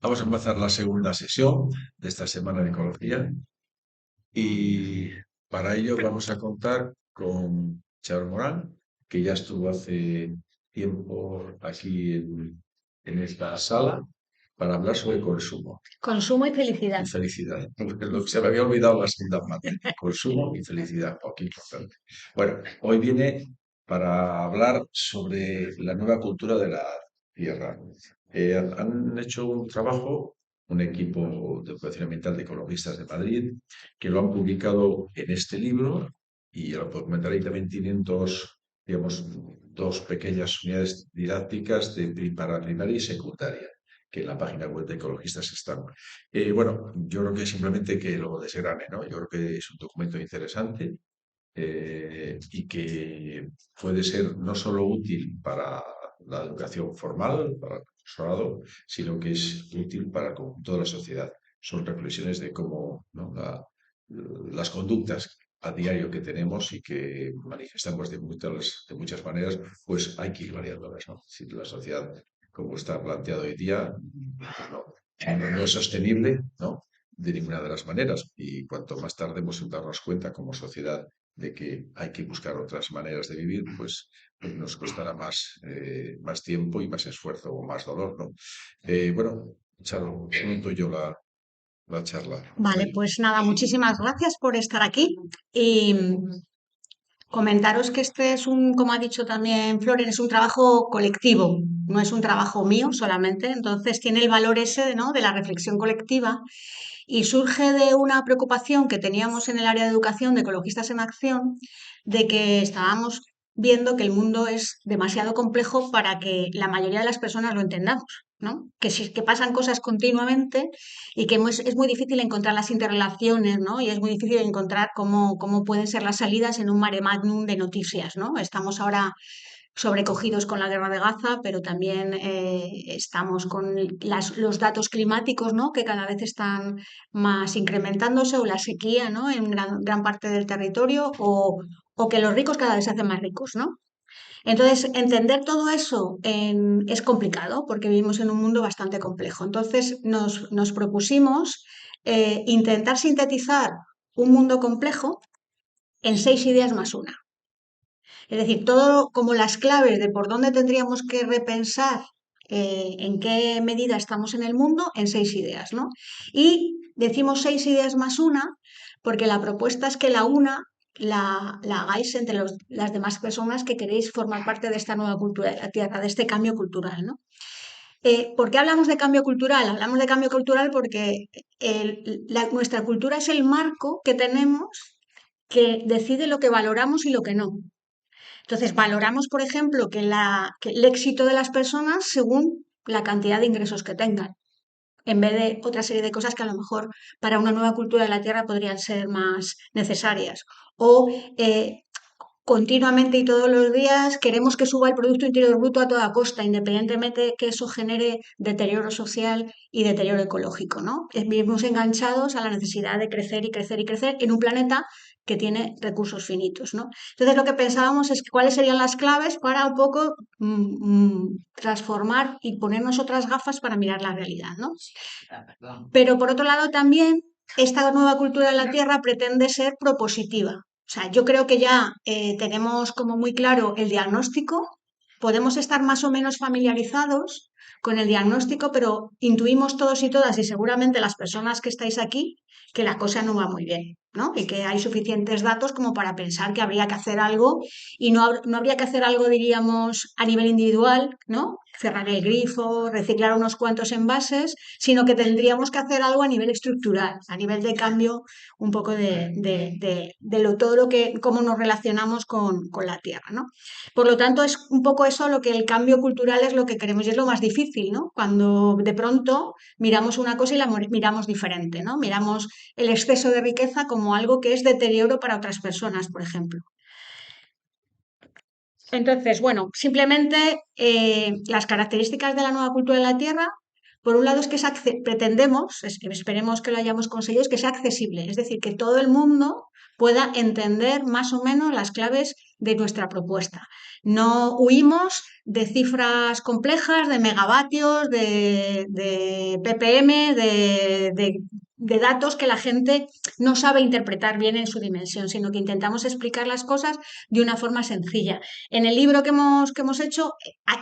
Vamos a empezar la segunda sesión de esta semana de ecología y para ello vamos a contar con Charo Morán, que ya estuvo hace tiempo aquí en esta sala para hablar sobre consumo Consumo y y felicidad. felicidad. Se me había olvidado la segunda parte, consumo y felicidad. Oh, qué importante. Bueno, hoy viene para hablar sobre la nueva cultura de la tierra. Han hecho un trabajo, un equipo de educación ambiental de ecologistas de Madrid, que lo han publicado en este libro y el documental también tienen digamos, dos pequeñas unidades didácticas para primaria y secundaria, que en la página web de ecologistas están. Bueno, yo creo que simplemente que lo desgrane, ¿no? Yo creo que es un documento interesante y que puede ser no solo útil para la educación formal, para el profesorado, sino que es útil para el conjunto de la sociedad. Son reflexiones de cómo, ¿no? Las conductas a diario que tenemos y que manifestamos de muchas maneras, pues hay que ir variándolas, ¿no? Si la sociedad, como está planteado hoy día, no es sostenible, ¿no? De ninguna de las maneras. Y cuanto más tardemos en darnos cuenta como sociedad de que hay que buscar otras maneras de vivir, pues nos costará más tiempo y más esfuerzo o más dolor, ¿no? Bueno, Charo, monto yo la charla. Vale, pues nada, muchísimas gracias por estar aquí y comentaros que este es como ha dicho también Floren, es un trabajo colectivo, no es un trabajo mío solamente, entonces tiene el valor ese, ¿no? De la reflexión colectiva y surge de una preocupación que teníamos en el área de educación de Ecologistas en Acción, de que estábamos viendo que el mundo es demasiado complejo para que la mayoría de las personas lo entendamos, ¿no? Que pasan cosas continuamente y que es muy difícil encontrar las interrelaciones, ¿no? Y es muy difícil encontrar cómo pueden ser las salidas en un mare magnum de noticias, ¿no? Estamos ahora sobrecogidos con la guerra de Gaza, pero también estamos con los datos climáticos, ¿no? Que cada vez están más incrementándose, o la sequía, ¿no? En gran parte del territorio, o que los ricos cada vez se hacen más ricos, ¿no? Entonces, entender todo eso es complicado porque vivimos en un mundo bastante complejo. Entonces, nos propusimos intentar sintetizar un mundo complejo en 6 ideas más una. Es decir, todo como las claves de por dónde tendríamos que repensar en qué medida estamos en el mundo en 6 ideas, ¿no? Y decimos 6 ideas más una porque la propuesta es que la una la hagáis entre las demás personas que queréis formar parte de esta nueva cultura de la Tierra, de este cambio cultural, ¿no? ¿Por qué hablamos de cambio cultural? Hablamos de cambio cultural porque nuestra cultura es el marco que tenemos que decide lo que valoramos y lo que no. Entonces, valoramos, por ejemplo, que el éxito de las personas según la cantidad de ingresos que tengan, en vez de otra serie de cosas que a lo mejor para una nueva cultura de la Tierra podrían ser más necesarias. O continuamente y todos los días queremos que suba el Producto Interior Bruto a toda costa, independientemente de que eso genere deterioro social y deterioro ecológico, ¿no? Vivimos enganchados a la necesidad de crecer y crecer y crecer en un planeta que tiene recursos finitos, ¿no? Entonces lo que pensábamos es cuáles serían las claves para un poco transformar y ponernos otras gafas para mirar la realidad, ¿no? Pero por otro lado también esta nueva cultura de la tierra pretende ser propositiva. O sea, yo creo que ya tenemos como muy claro el diagnóstico, podemos estar más o menos familiarizados con el diagnóstico, pero intuimos todos y todas, y seguramente las personas que estáis aquí, que la cosa no va muy bien, ¿no? Y que hay suficientes datos como para pensar que habría que hacer algo, y no habría que hacer algo, diríamos, a nivel individual, ¿no? Cerrar el grifo, reciclar unos cuantos envases, sino que tendríamos que hacer algo a nivel estructural, a nivel de cambio un poco todo lo que, cómo nos relacionamos con la tierra, ¿no? Por lo tanto, es un poco eso lo que el cambio cultural es lo que queremos y es lo más difícil, ¿no? Cuando de pronto miramos una cosa y la miramos diferente, ¿no? Miramos el exceso de riqueza como algo que es deterioro para otras personas, por ejemplo. Entonces, bueno, simplemente las características de la nueva cultura de la Tierra, por un lado es que pretendemos, esperemos que lo hayamos conseguido, es que sea accesible, es decir, que todo el mundo pueda entender más o menos las claves de nuestra propuesta. No huimos de cifras complejas, de megavatios, de ppm, de datos que la gente no sabe interpretar bien en su dimensión, sino que intentamos explicar las cosas de una forma sencilla. En el libro que hemos hecho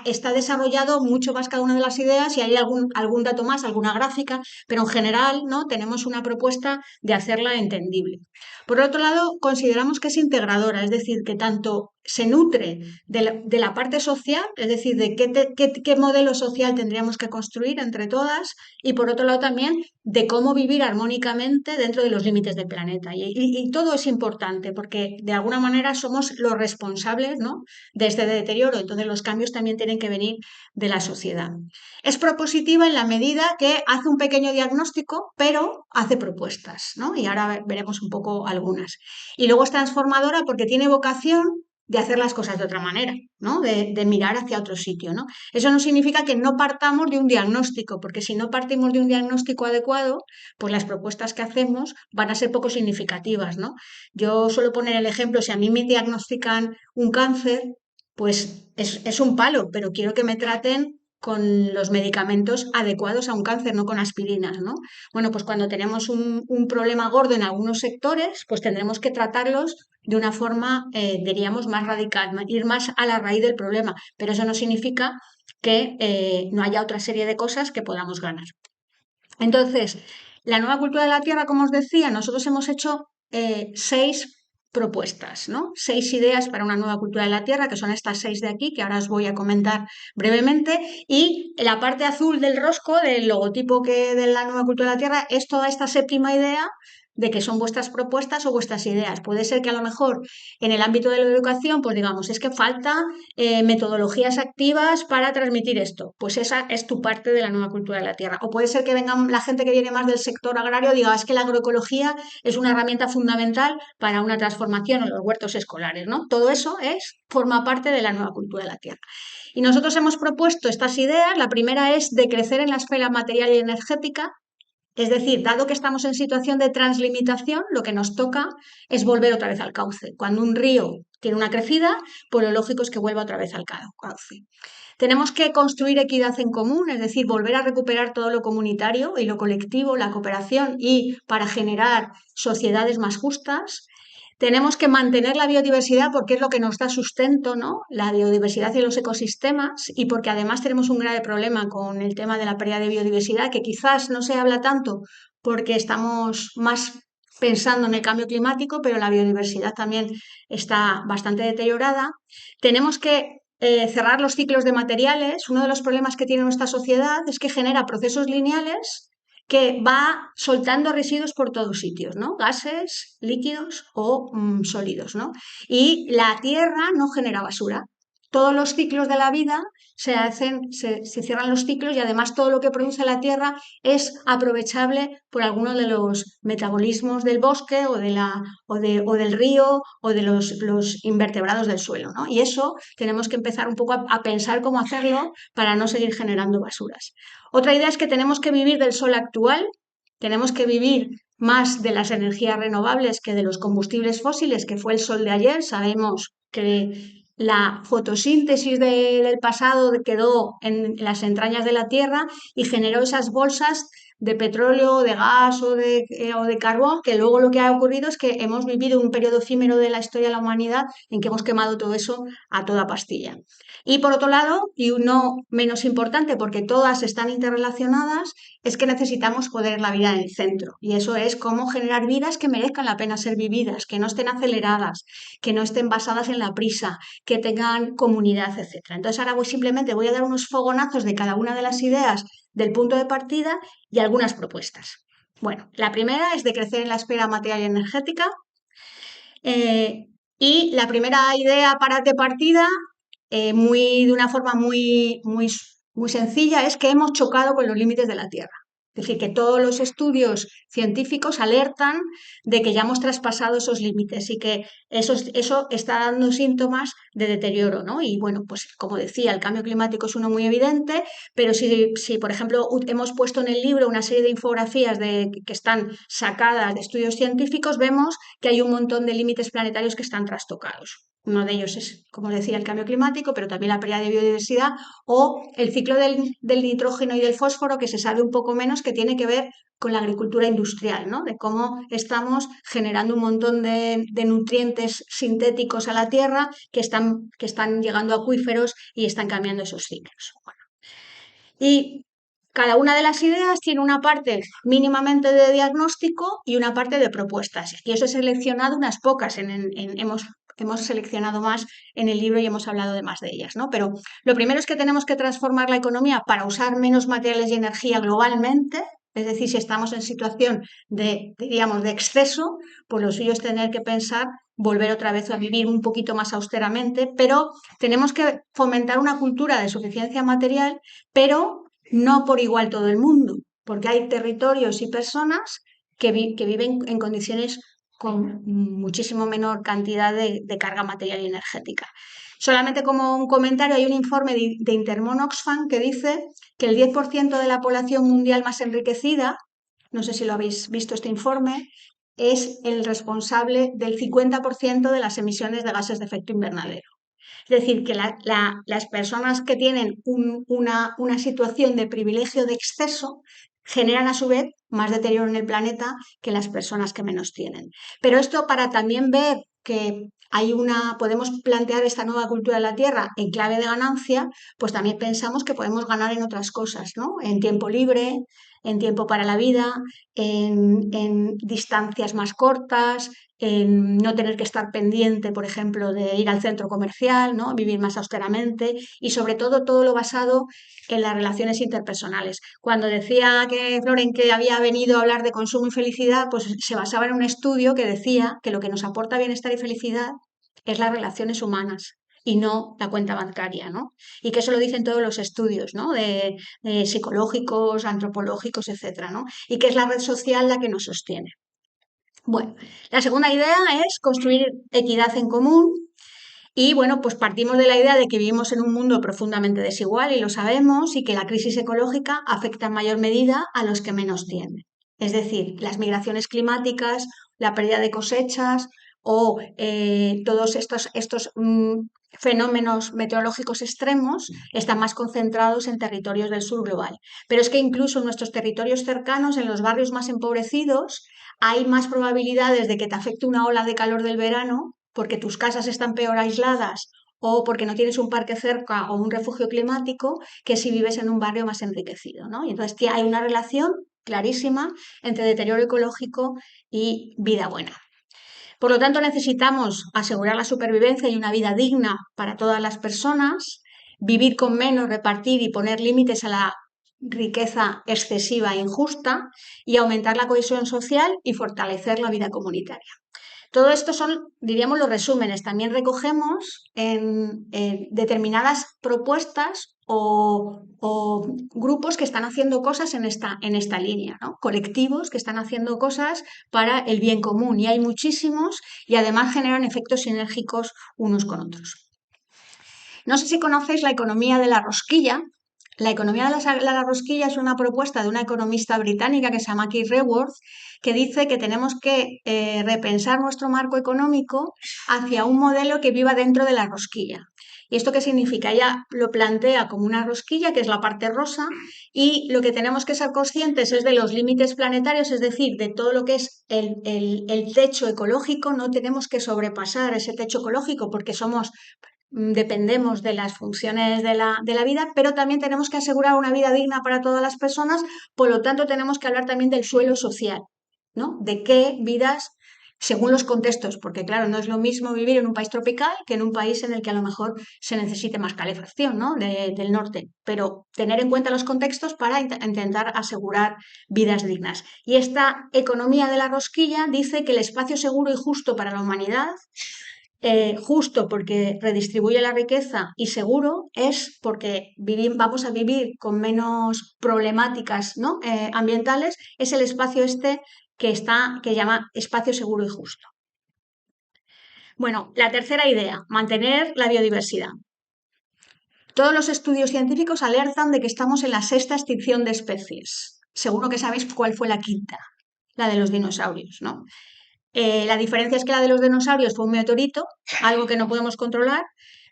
está desarrollado mucho más cada una de las ideas y hay algún dato más, alguna gráfica, pero en general, ¿no?, tenemos una propuesta de hacerla entendible. Por otro lado, consideramos que es integradora, es decir, que tanto se nutre de la parte social, es decir, de qué modelo social tendríamos que construir entre todas, y por otro lado también de cómo vivir armónicamente dentro de los límites del planeta. Y todo es importante porque de alguna manera somos los responsables, ¿no?, de este deterioro, entonces los cambios también tienen que venir de la sociedad. Es propositiva en la medida que hace un pequeño diagnóstico, pero hace propuestas, ¿no? Y ahora veremos un poco algunas. Y luego es transformadora porque tiene vocación de hacer las cosas de otra manera, ¿no? De mirar hacia otro sitio, ¿no? Eso no significa que no partamos de un diagnóstico, porque si no partimos de un diagnóstico adecuado, pues las propuestas que hacemos van a ser poco significativas, ¿no? Yo suelo poner el ejemplo, si a mí me diagnostican un cáncer, pues es un palo, pero quiero que me traten con los medicamentos adecuados a un cáncer, no con aspirinas, ¿no? Bueno, pues cuando tenemos un problema gordo en algunos sectores, pues tendremos que tratarlos de una forma, diríamos, más radical, ir más a la raíz del problema, pero eso no significa que no haya otra serie de cosas que podamos ganar. Entonces, la nueva cultura de la tierra, como os decía, nosotros hemos hecho 6 propuestas, ¿no? 6 ideas para una nueva cultura de la tierra, que son estas 6 de aquí, que ahora os voy a comentar brevemente, y la parte azul del rosco, del logotipo de la nueva cultura de la tierra, es toda esta séptima idea de que son vuestras propuestas o vuestras ideas. Puede ser que a lo mejor en el ámbito de la educación, pues digamos, es que falta metodologías activas para transmitir esto. Pues esa es tu parte de la nueva cultura de la tierra. O puede ser que venga la gente que viene más del sector agrario y diga, es que la agroecología es una herramienta fundamental para una transformación en los huertos escolares, ¿no? Todo eso forma parte de la nueva cultura de la tierra. Y nosotros hemos propuesto estas ideas. La primera es de crecer en la esfera material y energética. Es decir, dado que estamos en situación de translimitación, lo que nos toca es volver otra vez al cauce. Cuando un río tiene una crecida, pues lo lógico es que vuelva otra vez al cauce. Tenemos que construir equidad en común, es decir, volver a recuperar todo lo comunitario y lo colectivo, la cooperación, y para generar sociedades más justas. Tenemos que mantener la biodiversidad porque es lo que nos da sustento, ¿no? La biodiversidad y los ecosistemas, y porque además tenemos un grave problema con el tema de la pérdida de biodiversidad, que quizás no se habla tanto porque estamos más pensando en el cambio climático, pero la biodiversidad también está bastante deteriorada. Tenemos que cerrar los ciclos de materiales. Uno de los problemas que tiene nuestra sociedad es que genera procesos lineales que va soltando residuos por todos sitios, ¿no? Gases, líquidos o sólidos, ¿no? Y la Tierra no genera basura. Todos los ciclos de la vida se cierran los ciclos, y además todo lo que produce la Tierra es aprovechable por alguno de los metabolismos del bosque o del río o de los invertebrados del suelo, ¿no? Y eso tenemos que empezar un poco a pensar cómo hacerlo para no seguir generando basuras. Otra idea es que tenemos que vivir del sol actual, tenemos que vivir más de las energías renovables que de los combustibles fósiles, que fue el sol de ayer. Sabemos que la fotosíntesis del pasado quedó en las entrañas de la Tierra y generó esas bolsas de petróleo, de gas o de carbón, que luego lo que ha ocurrido es que hemos vivido un periodo efímero de la historia de la humanidad en que hemos quemado todo eso a toda pastilla. Y por otro lado, y no menos importante porque todas están interrelacionadas, es que necesitamos poner la vida en el centro. Y eso es cómo generar vidas que merezcan la pena ser vividas, que no estén aceleradas, que no estén basadas en la prisa, que tengan comunidad, etc. Entonces ahora simplemente voy a dar unos fogonazos de cada una de las ideas del punto de partida y algunas propuestas. Bueno, la primera es de crecer en la esfera material y energética. Y la primera idea de partida, de una forma muy sencilla, es que hemos chocado con los límites de la Tierra. Es decir, que todos los estudios científicos alertan de que ya hemos traspasado esos límites y que eso está dando síntomas de deterioro, ¿no? Y bueno, pues como decía, el cambio climático es uno muy evidente, pero si por ejemplo, hemos puesto en el libro una serie de infografías que están sacadas de estudios científicos, vemos que hay un montón de límites planetarios que están trastocados. Uno de ellos es, como decía, el cambio climático, pero también la pérdida de biodiversidad o el ciclo del nitrógeno y del fósforo, que se sabe un poco menos, que tiene que ver con la agricultura industrial, ¿no? De cómo estamos generando un montón de nutrientes sintéticos a la tierra que están llegando a acuíferos y están cambiando esos ciclos. Bueno, y cada una de las ideas tiene una parte mínimamente de diagnóstico y una parte de propuestas. Aquí os he seleccionado unas pocas, hemos seleccionado más en el libro y hemos hablado de más de ellas, ¿no? Pero lo primero es que tenemos que transformar la economía para usar menos materiales y energía globalmente. Es decir, si estamos en situación diríamos, de exceso, pues lo suyo es tener que pensar volver otra vez a vivir un poquito más austeramente, pero tenemos que fomentar una cultura de suficiencia material, pero no por igual todo el mundo, porque hay territorios y personas que viven en condiciones con muchísimo menor cantidad de carga material y energética. Solamente como un comentario, hay un informe de Intermon Oxfam que dice que el 10% de la población mundial más enriquecida, no sé si lo habéis visto este informe, es el responsable del 50% de las emisiones de gases de efecto invernadero. Es decir, que las personas que tienen una situación de privilegio de exceso generan a su vez más deterioro en el planeta que las personas que menos tienen. Pero esto para también ver que podemos plantear esta nueva cultura de la Tierra en clave de ganancia, pues también pensamos que podemos ganar en otras cosas, ¿no? En tiempo libre, en tiempo para la vida, en distancias más cortas, en no tener que estar pendiente, por ejemplo, de ir al centro comercial, ¿no? Vivir más austeramente y sobre todo lo basado en las relaciones interpersonales. Cuando decía que Floren que había venido a hablar de consumo y felicidad, pues se basaba en un estudio que decía que lo que nos aporta bienestar y felicidad es las relaciones humanas y no la cuenta bancaria, ¿no? Y que eso lo dicen todos los estudios, ¿no? De psicológicos, antropológicos, etcétera, ¿no? Y que es la red social la que nos sostiene. Bueno, la segunda idea es construir equidad en común y bueno, pues partimos de la idea de que vivimos en un mundo profundamente desigual y lo sabemos y que la crisis ecológica afecta en mayor medida a los que menos tienen. Es decir, las migraciones climáticas, la pérdida de cosechas o todos estos fenómenos meteorológicos extremos están más concentrados en territorios del sur global. Pero es que incluso en nuestros territorios cercanos, en los barrios más empobrecidos, hay más probabilidades de que te afecte una ola de calor del verano porque tus casas están peor aisladas o porque no tienes un parque cerca o un refugio climático que si vives en un barrio más enriquecido, ¿no? Y entonces hay una relación clarísima entre deterioro ecológico y vida buena. Por lo tanto, necesitamos asegurar la supervivencia y una vida digna para todas las personas, vivir con menos, repartir y poner límites a la riqueza excesiva e injusta y aumentar la cohesión social y fortalecer la vida comunitaria. Todo esto son, diríamos, los resúmenes. También recogemos en determinadas propuestas o grupos que están haciendo cosas en esta línea, ¿no? Colectivos que están haciendo cosas para el bien común. Y hay muchísimos y además generan efectos sinérgicos unos con otros. No sé si conocéis la economía de la rosquilla. La economía de la rosquilla es una propuesta de una economista británica que se llama Kate Raworth, que dice que tenemos que repensar nuestro marco económico hacia un modelo que viva dentro de la rosquilla. ¿Y esto qué significa? Ella lo plantea como una rosquilla, que es la parte rosa, y lo que tenemos que ser conscientes es de los límites planetarios, es decir, de todo lo que es el techo ecológico. No tenemos que sobrepasar ese techo ecológico porque dependemos de las funciones de la vida, pero también tenemos que asegurar una vida digna para todas las personas, por lo tanto tenemos que hablar también del suelo social, ¿no? De qué vidas, según los contextos, porque claro, no es lo mismo vivir en un país tropical que en un país en el que a lo mejor se necesite más calefacción, ¿no? Del norte, pero tener en cuenta los contextos para intentar asegurar vidas dignas. Y esta economía de la rosquilla dice que el espacio seguro y justo para la humanidad justo porque redistribuye la riqueza y seguro es porque vamos a vivir con menos problemáticas, ¿no? Ambientales, es el espacio este que llama espacio seguro y justo. Bueno, la tercera idea, mantener la biodiversidad. Todos los estudios científicos alertan de que estamos en la sexta extinción de especies. Seguro que sabéis cuál fue la quinta, la de los dinosaurios, ¿no? La diferencia es que la de los dinosaurios fue un meteorito, algo que no podemos controlar,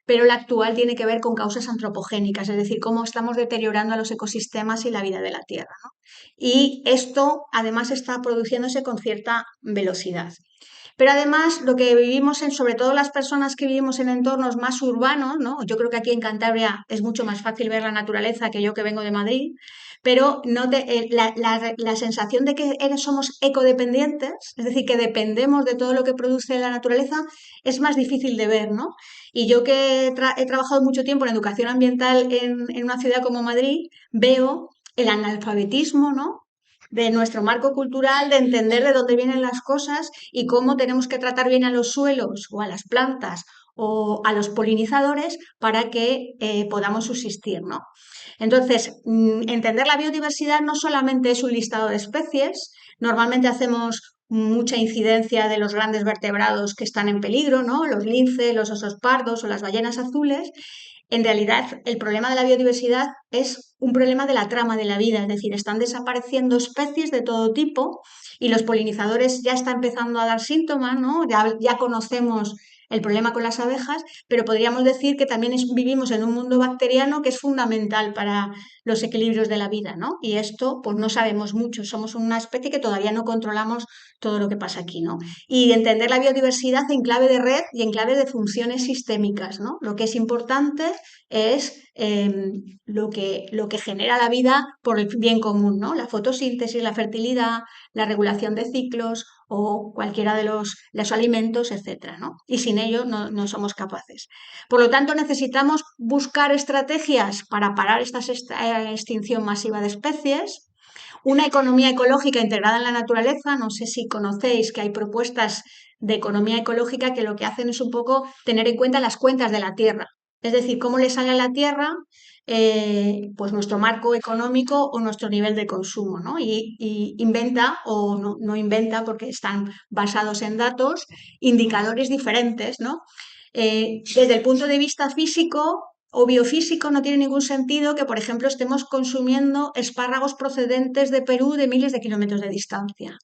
pero la actual tiene que ver con causas antropogénicas, es decir, cómo estamos deteriorando a los ecosistemas y la vida de la Tierra, ¿no? Y esto además está produciéndose con cierta velocidad. Pero además, lo que vivimos sobre todo las personas que vivimos en entornos más urbanos, ¿no? Yo creo que aquí en Cantabria es mucho más fácil ver la naturaleza que yo que vengo de Madrid, pero la sensación de que somos ecodependientes, es decir, que dependemos de todo lo que produce la naturaleza, es más difícil de ver, ¿no? Y yo que he trabajado mucho tiempo en educación ambiental en una ciudad como Madrid, veo el analfabetismo, ¿no? De nuestro marco cultural, de entender de dónde vienen las cosas y cómo tenemos que tratar bien a los suelos o a las plantas o a los polinizadores para que podamos subsistir, ¿no? Entonces, entender la biodiversidad no solamente es un listado de especies, normalmente hacemos mucha incidencia de los grandes vertebrados que están en peligro, ¿no? Los linces, los osos pardos o las ballenas azules. En realidad, el problema de la biodiversidad es un problema de la trama de la vida, es decir, están desapareciendo especies de todo tipo y los polinizadores ya están empezando a dar síntomas, ¿no? Ya conocemos el problema con las abejas, pero podríamos decir que también vivimos en un mundo bacteriano que es fundamental para los equilibrios de la vida, ¿no? Y esto, pues no sabemos mucho, somos una especie que todavía no controlamos todo lo que pasa aquí, ¿no? Y entender la biodiversidad en clave de red y en clave de funciones sistémicas, ¿no? Lo que es importante es lo que genera la vida por el bien común, ¿no? La fotosíntesis, la fertilidad, la regulación de ciclos o cualquiera de los alimentos, etcétera, ¿no? Y sin ello no somos capaces. Por lo tanto, necesitamos buscar estrategias para parar esta extinción masiva de especies, una economía ecológica integrada en la naturaleza. No sé si conocéis que hay propuestas de economía ecológica que lo que hacen es un poco tener en cuenta las cuentas de la tierra. Es decir, cómo le sale a la tierra pues nuestro marco económico o nuestro nivel de consumo, ¿no? Y inventa o no inventa, porque están basados en datos, indicadores diferentes, ¿no? Desde el punto de vista físico o biofísico no tiene ningún sentido que, por ejemplo, estemos consumiendo espárragos procedentes de Perú de miles de kilómetros de distancia.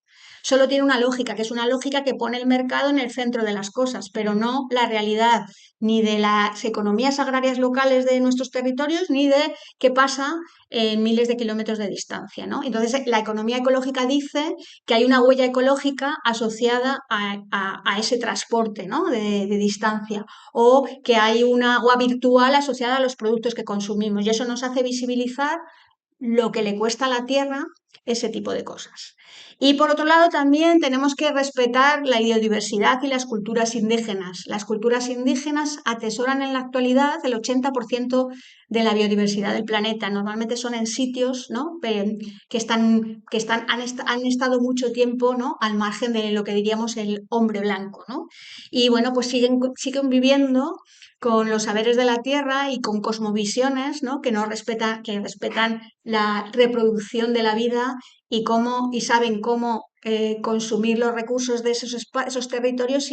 Solo tiene una lógica, que es una lógica que pone el mercado en el centro de las cosas, pero no la realidad ni de las economías agrarias locales de nuestros territorios, ni de qué pasa en miles de kilómetros de distancia, ¿no? Entonces, la economía ecológica dice que hay una huella ecológica asociada a ese transporte, ¿no? de distancia, o que hay una agua virtual asociada a los productos que consumimos, y eso nos hace visibilizar lo que le cuesta a la tierra ese tipo de cosas. Y por otro lado, también tenemos que respetar la biodiversidad y las culturas indígenas. Las culturas indígenas atesoran en la actualidad el 80% de la biodiversidad del planeta. Normalmente son en sitios, ¿no? Han estado mucho tiempo, ¿no? Al margen de lo que diríamos el hombre blanco, ¿no? Y bueno, pues siguen viviendo con los saberes de la tierra y con cosmovisiones, ¿no? Que respetan la reproducción de la vida y saben cómo consumir los recursos de esos territorios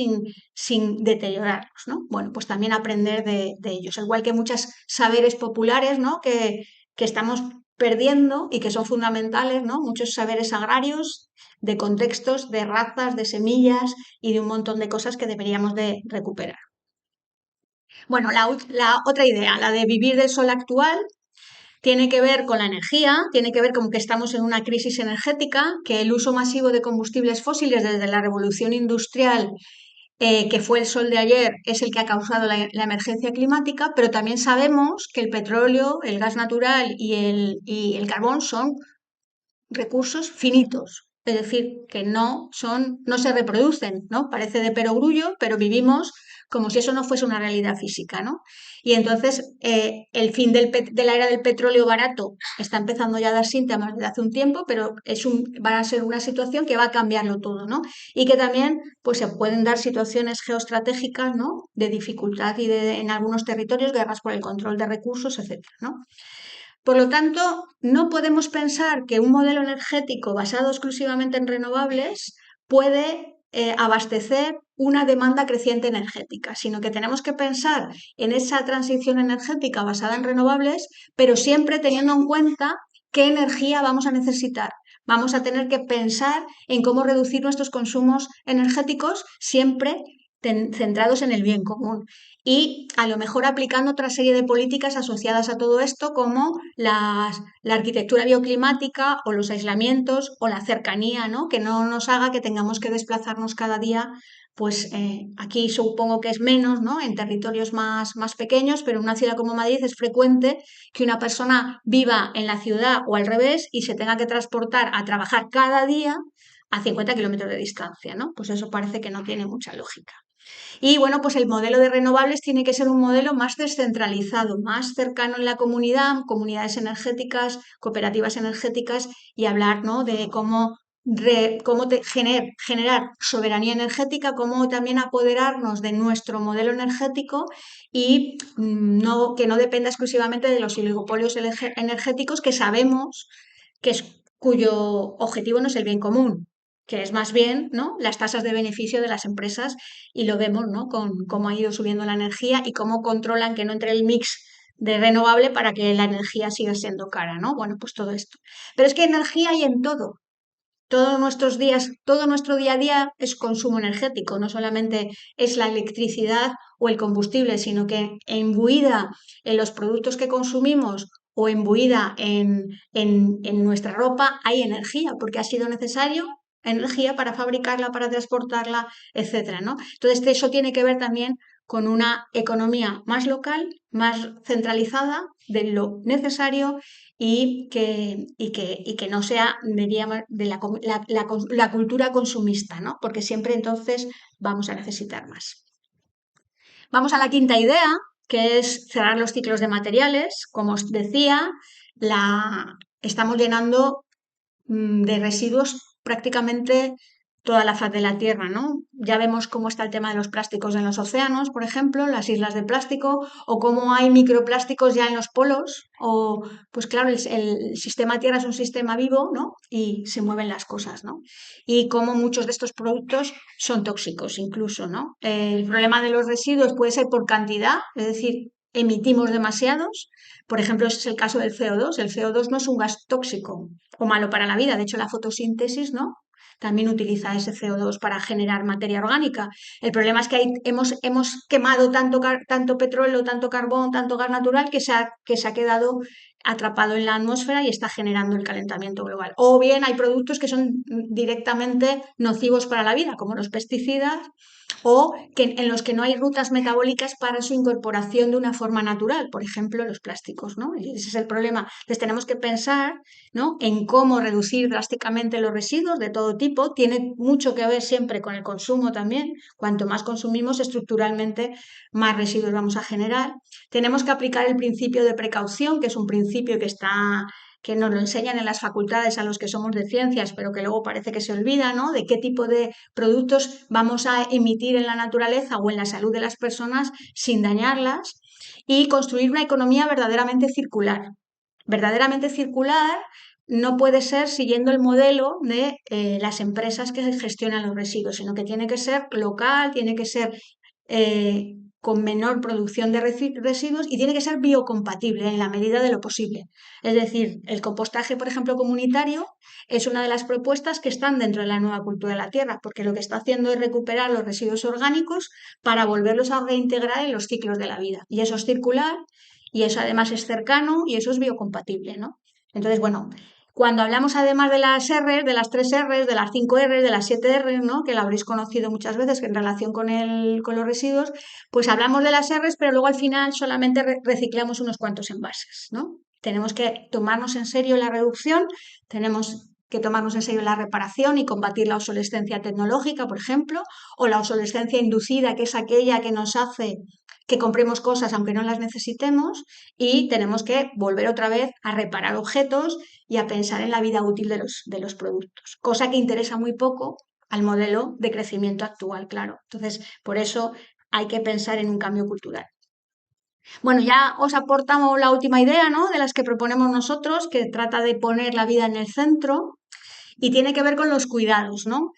sin deteriorarlos, ¿no? Bueno, pues también aprender de ellos, al igual que muchos saberes populares, ¿no? Que estamos perdiendo y que son fundamentales, ¿no? Muchos saberes agrarios de contextos, de razas, de semillas y de un montón de cosas que deberíamos de recuperar. Bueno, la otra idea, la de vivir del sol actual, tiene que ver con la energía, tiene que ver con que estamos en una crisis energética, que el uso masivo de combustibles fósiles desde la revolución industrial, que fue el sol de ayer, es el que ha causado la emergencia climática, pero también sabemos que el petróleo, el gas natural y el carbón son recursos finitos. Es decir, que no se reproducen, ¿no? Parece de perogrullo, pero vivimos como si eso no fuese una realidad física, ¿no? Y entonces el fin de la era del petróleo barato está empezando ya a dar síntomas desde hace un tiempo, pero va a ser una situación que va a cambiarlo todo, ¿no? Y que también pues, se pueden dar situaciones geoestratégicas, ¿no? De dificultad y en algunos territorios, guerras por el control de recursos, etcétera, ¿no? Por lo tanto, no podemos pensar que un modelo energético basado exclusivamente en renovables puede abastecer una demanda creciente energética, sino que tenemos que pensar en esa transición energética basada en renovables, pero siempre teniendo en cuenta qué energía vamos a necesitar. Vamos a tener que pensar en cómo reducir nuestros consumos energéticos siempre centrados en el bien común y a lo mejor aplicando otra serie de políticas asociadas a todo esto, como la arquitectura bioclimática o los aislamientos o la cercanía, ¿no? Que no nos haga que tengamos que desplazarnos cada día. Pues aquí supongo que es menos, ¿no? En territorios más pequeños, pero en una ciudad como Madrid es frecuente que una persona viva en la ciudad o al revés y se tenga que transportar a trabajar cada día a 50 kilómetros de distancia, ¿no? Pues eso parece que no tiene mucha lógica. Y bueno, pues el modelo de renovables tiene que ser un modelo más descentralizado, más cercano en la comunidad, comunidades energéticas, cooperativas energéticas y hablar, ¿no? De cómo generar soberanía energética, cómo también apoderarnos de nuestro modelo energético y que no dependa exclusivamente de los oligopolios energéticos que sabemos cuyo objetivo no es el bien común, que es más bien, ¿no? Las tasas de beneficio de las empresas y lo vemos, ¿no? Con cómo ha ido subiendo la energía y cómo controlan que no entre el mix de renovable para que la energía siga siendo cara, ¿no? Bueno, pues todo esto. Pero es que energía hay en todo. Todos nuestros días, todo nuestro día a día es consumo energético, no solamente es la electricidad o el combustible, sino que imbuida en los productos que consumimos o imbuida en nuestra ropa hay energía, porque ha sido necesario energía para fabricarla, para transportarla, etcétera, ¿no? Entonces, eso tiene que ver también con una economía más local, más centralizada de lo necesario y que no sea de la cultura consumista, ¿no? Porque siempre entonces vamos a necesitar más. Vamos a la quinta idea, que es cerrar los ciclos de materiales. Como os decía, estamos llenando de residuos prácticamente toda la faz de la Tierra, ¿no? Ya vemos cómo está el tema de los plásticos en los océanos, por ejemplo, las islas de plástico, o cómo hay microplásticos ya en los polos, o pues claro, el sistema Tierra es un sistema vivo, ¿no? Y se mueven las cosas, ¿no? Y cómo muchos de estos productos son tóxicos incluso, ¿no? El problema de los residuos puede ser por cantidad, es decir, emitimos demasiados. Por ejemplo, ese es el caso del CO2. El CO2 no es un gas tóxico o malo para la vida. De hecho, la fotosíntesis, ¿no? También utiliza ese CO2 para generar materia orgánica. El problema es que hemos quemado tanto petróleo, tanto carbón, tanto gas natural que se ha quedado atrapado en la atmósfera y está generando el calentamiento global. O bien hay productos que son directamente nocivos para la vida, como los pesticidas, o en los que no hay rutas metabólicas para su incorporación de una forma natural, por ejemplo, los plásticos, ¿no? Y ese es el problema. Entonces tenemos que pensar, ¿no? En cómo reducir drásticamente los residuos de todo tipo. Tiene mucho que ver siempre con el consumo también. Cuanto más consumimos estructuralmente, más residuos vamos a generar. Tenemos que aplicar el principio de precaución, que es un principio que nos lo enseñan en las facultades a los que somos de ciencias, pero que luego parece que se olvida, ¿no? De qué tipo de productos vamos a emitir en la naturaleza o en la salud de las personas sin dañarlas y construir una economía verdaderamente circular. Verdaderamente circular no puede ser siguiendo el modelo de las empresas que gestionan los residuos, sino que tiene que ser local, tiene que ser con menor producción de residuos y tiene que ser biocompatible en la medida de lo posible. Es decir, el compostaje, por ejemplo, comunitario es una de las propuestas que están dentro de la nueva cultura de la tierra, porque lo que está haciendo es recuperar los residuos orgánicos para volverlos a reintegrar en los ciclos de la vida. Y eso es circular y eso además es cercano y eso es biocompatible, ¿no? Entonces, bueno, cuando hablamos además de las R's, de las 3 R's, de las 5 R's, de las 7 R's, ¿no? Que la habréis conocido muchas veces en relación con los residuos, pues hablamos de las R's, pero luego al final solamente reciclamos unos cuantos envases, ¿no? Tenemos que tomarnos en serio la reducción, tenemos que tomarnos en serio la reparación y combatir la obsolescencia tecnológica, por ejemplo, o la obsolescencia inducida, que es aquella que nos hace que compremos cosas aunque no las necesitemos, y tenemos que volver otra vez a reparar objetos y a pensar en la vida útil de los productos, cosa que interesa muy poco al modelo de crecimiento actual, claro. Entonces, por eso hay que pensar en un cambio cultural. Bueno, ya os aportamos la última idea, ¿no? De las que proponemos nosotros, que trata de poner la vida en el centro y tiene que ver con los cuidados, ¿no?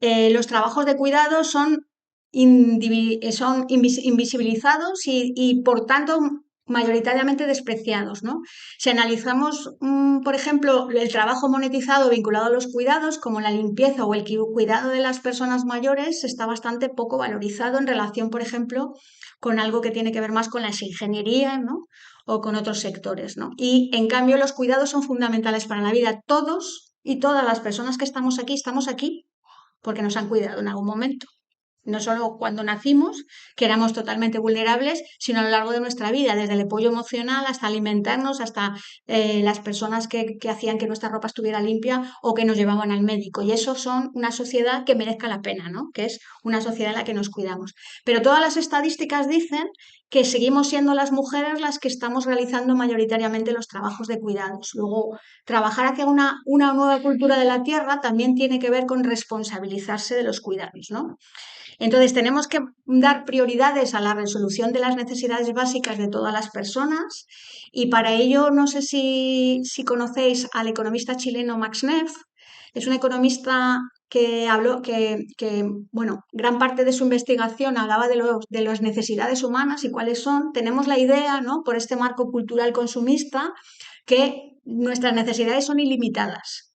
Los trabajos de cuidado son, son invisibilizados y, por tanto, mayoritariamente despreciados, ¿no? Si analizamos, por ejemplo, el trabajo monetizado vinculado a los cuidados, como la limpieza o el cuidado de las personas mayores, está bastante poco valorizado en relación, por ejemplo, con algo que tiene que ver más con las ingenierías, ¿no? O con otros sectores, ¿no? Y en cambio los cuidados son fundamentales para la vida. Todos y todas las personas que estamos aquí porque nos han cuidado en algún momento. No solo cuando nacimos, que éramos totalmente vulnerables, sino a lo largo de nuestra vida, desde el apoyo emocional hasta alimentarnos, hasta las personas que hacían que nuestra ropa estuviera limpia o que nos llevaban al médico. Y eso son una sociedad que merezca la pena, ¿no? Que es una sociedad en la que nos cuidamos. Pero todas las estadísticas dicen que seguimos siendo las mujeres las que estamos realizando mayoritariamente los trabajos de cuidados. Luego, trabajar hacia una nueva cultura de la tierra también tiene que ver con responsabilizarse de los cuidados, ¿no? Entonces, tenemos que dar prioridades a la resolución de las necesidades básicas de todas las personas y para ello, no sé si conocéis al economista chileno Max Neff, es un economista que habló bueno, gran parte de su investigación hablaba de las necesidades humanas y cuáles son. Tenemos la idea, ¿no? Por este marco cultural consumista, que nuestras necesidades son ilimitadas.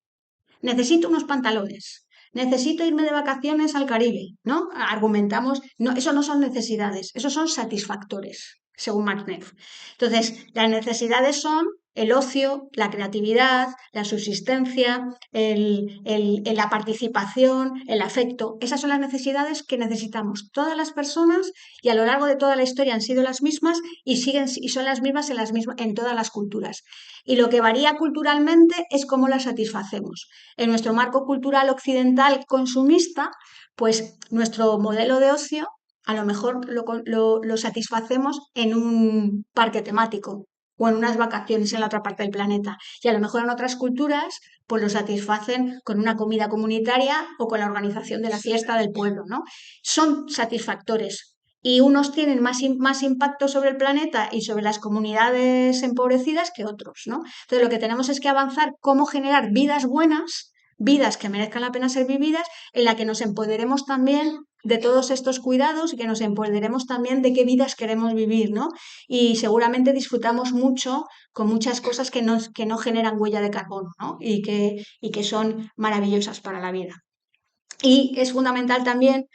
Necesito unos pantalones, necesito irme de vacaciones al Caribe, ¿no? Argumentamos, no, eso no son necesidades, esos son satisfactores, según Max Neff. Entonces, las necesidades son el ocio, la creatividad, la subsistencia, la participación, el afecto. Esas son las necesidades que necesitamos todas las personas y a lo largo de toda la historia han sido las mismas y siguen y son las mismas en todas las culturas. Y lo que varía culturalmente es cómo las satisfacemos. En nuestro marco cultural occidental consumista, pues nuestro modelo de ocio a lo mejor lo satisfacemos en un parque temático o en unas vacaciones en la otra parte del planeta. Y a lo mejor en otras culturas, pues lo satisfacen con una comida comunitaria o con la organización de la fiesta del pueblo, ¿no? Son satisfactores. Y unos tienen más impacto sobre el planeta y sobre las comunidades empobrecidas que otros, ¿no? Entonces lo que tenemos es que avanzar cómo generar vidas buenas, vidas que merezcan la pena ser vividas, en la que nos empoderemos también de todos estos cuidados y que nos empoderemos también de qué vidas queremos vivir, ¿no? Y seguramente disfrutamos mucho con muchas cosas que no generan huella de carbono, ¿no? Y que son maravillosas para la vida. Y es fundamental también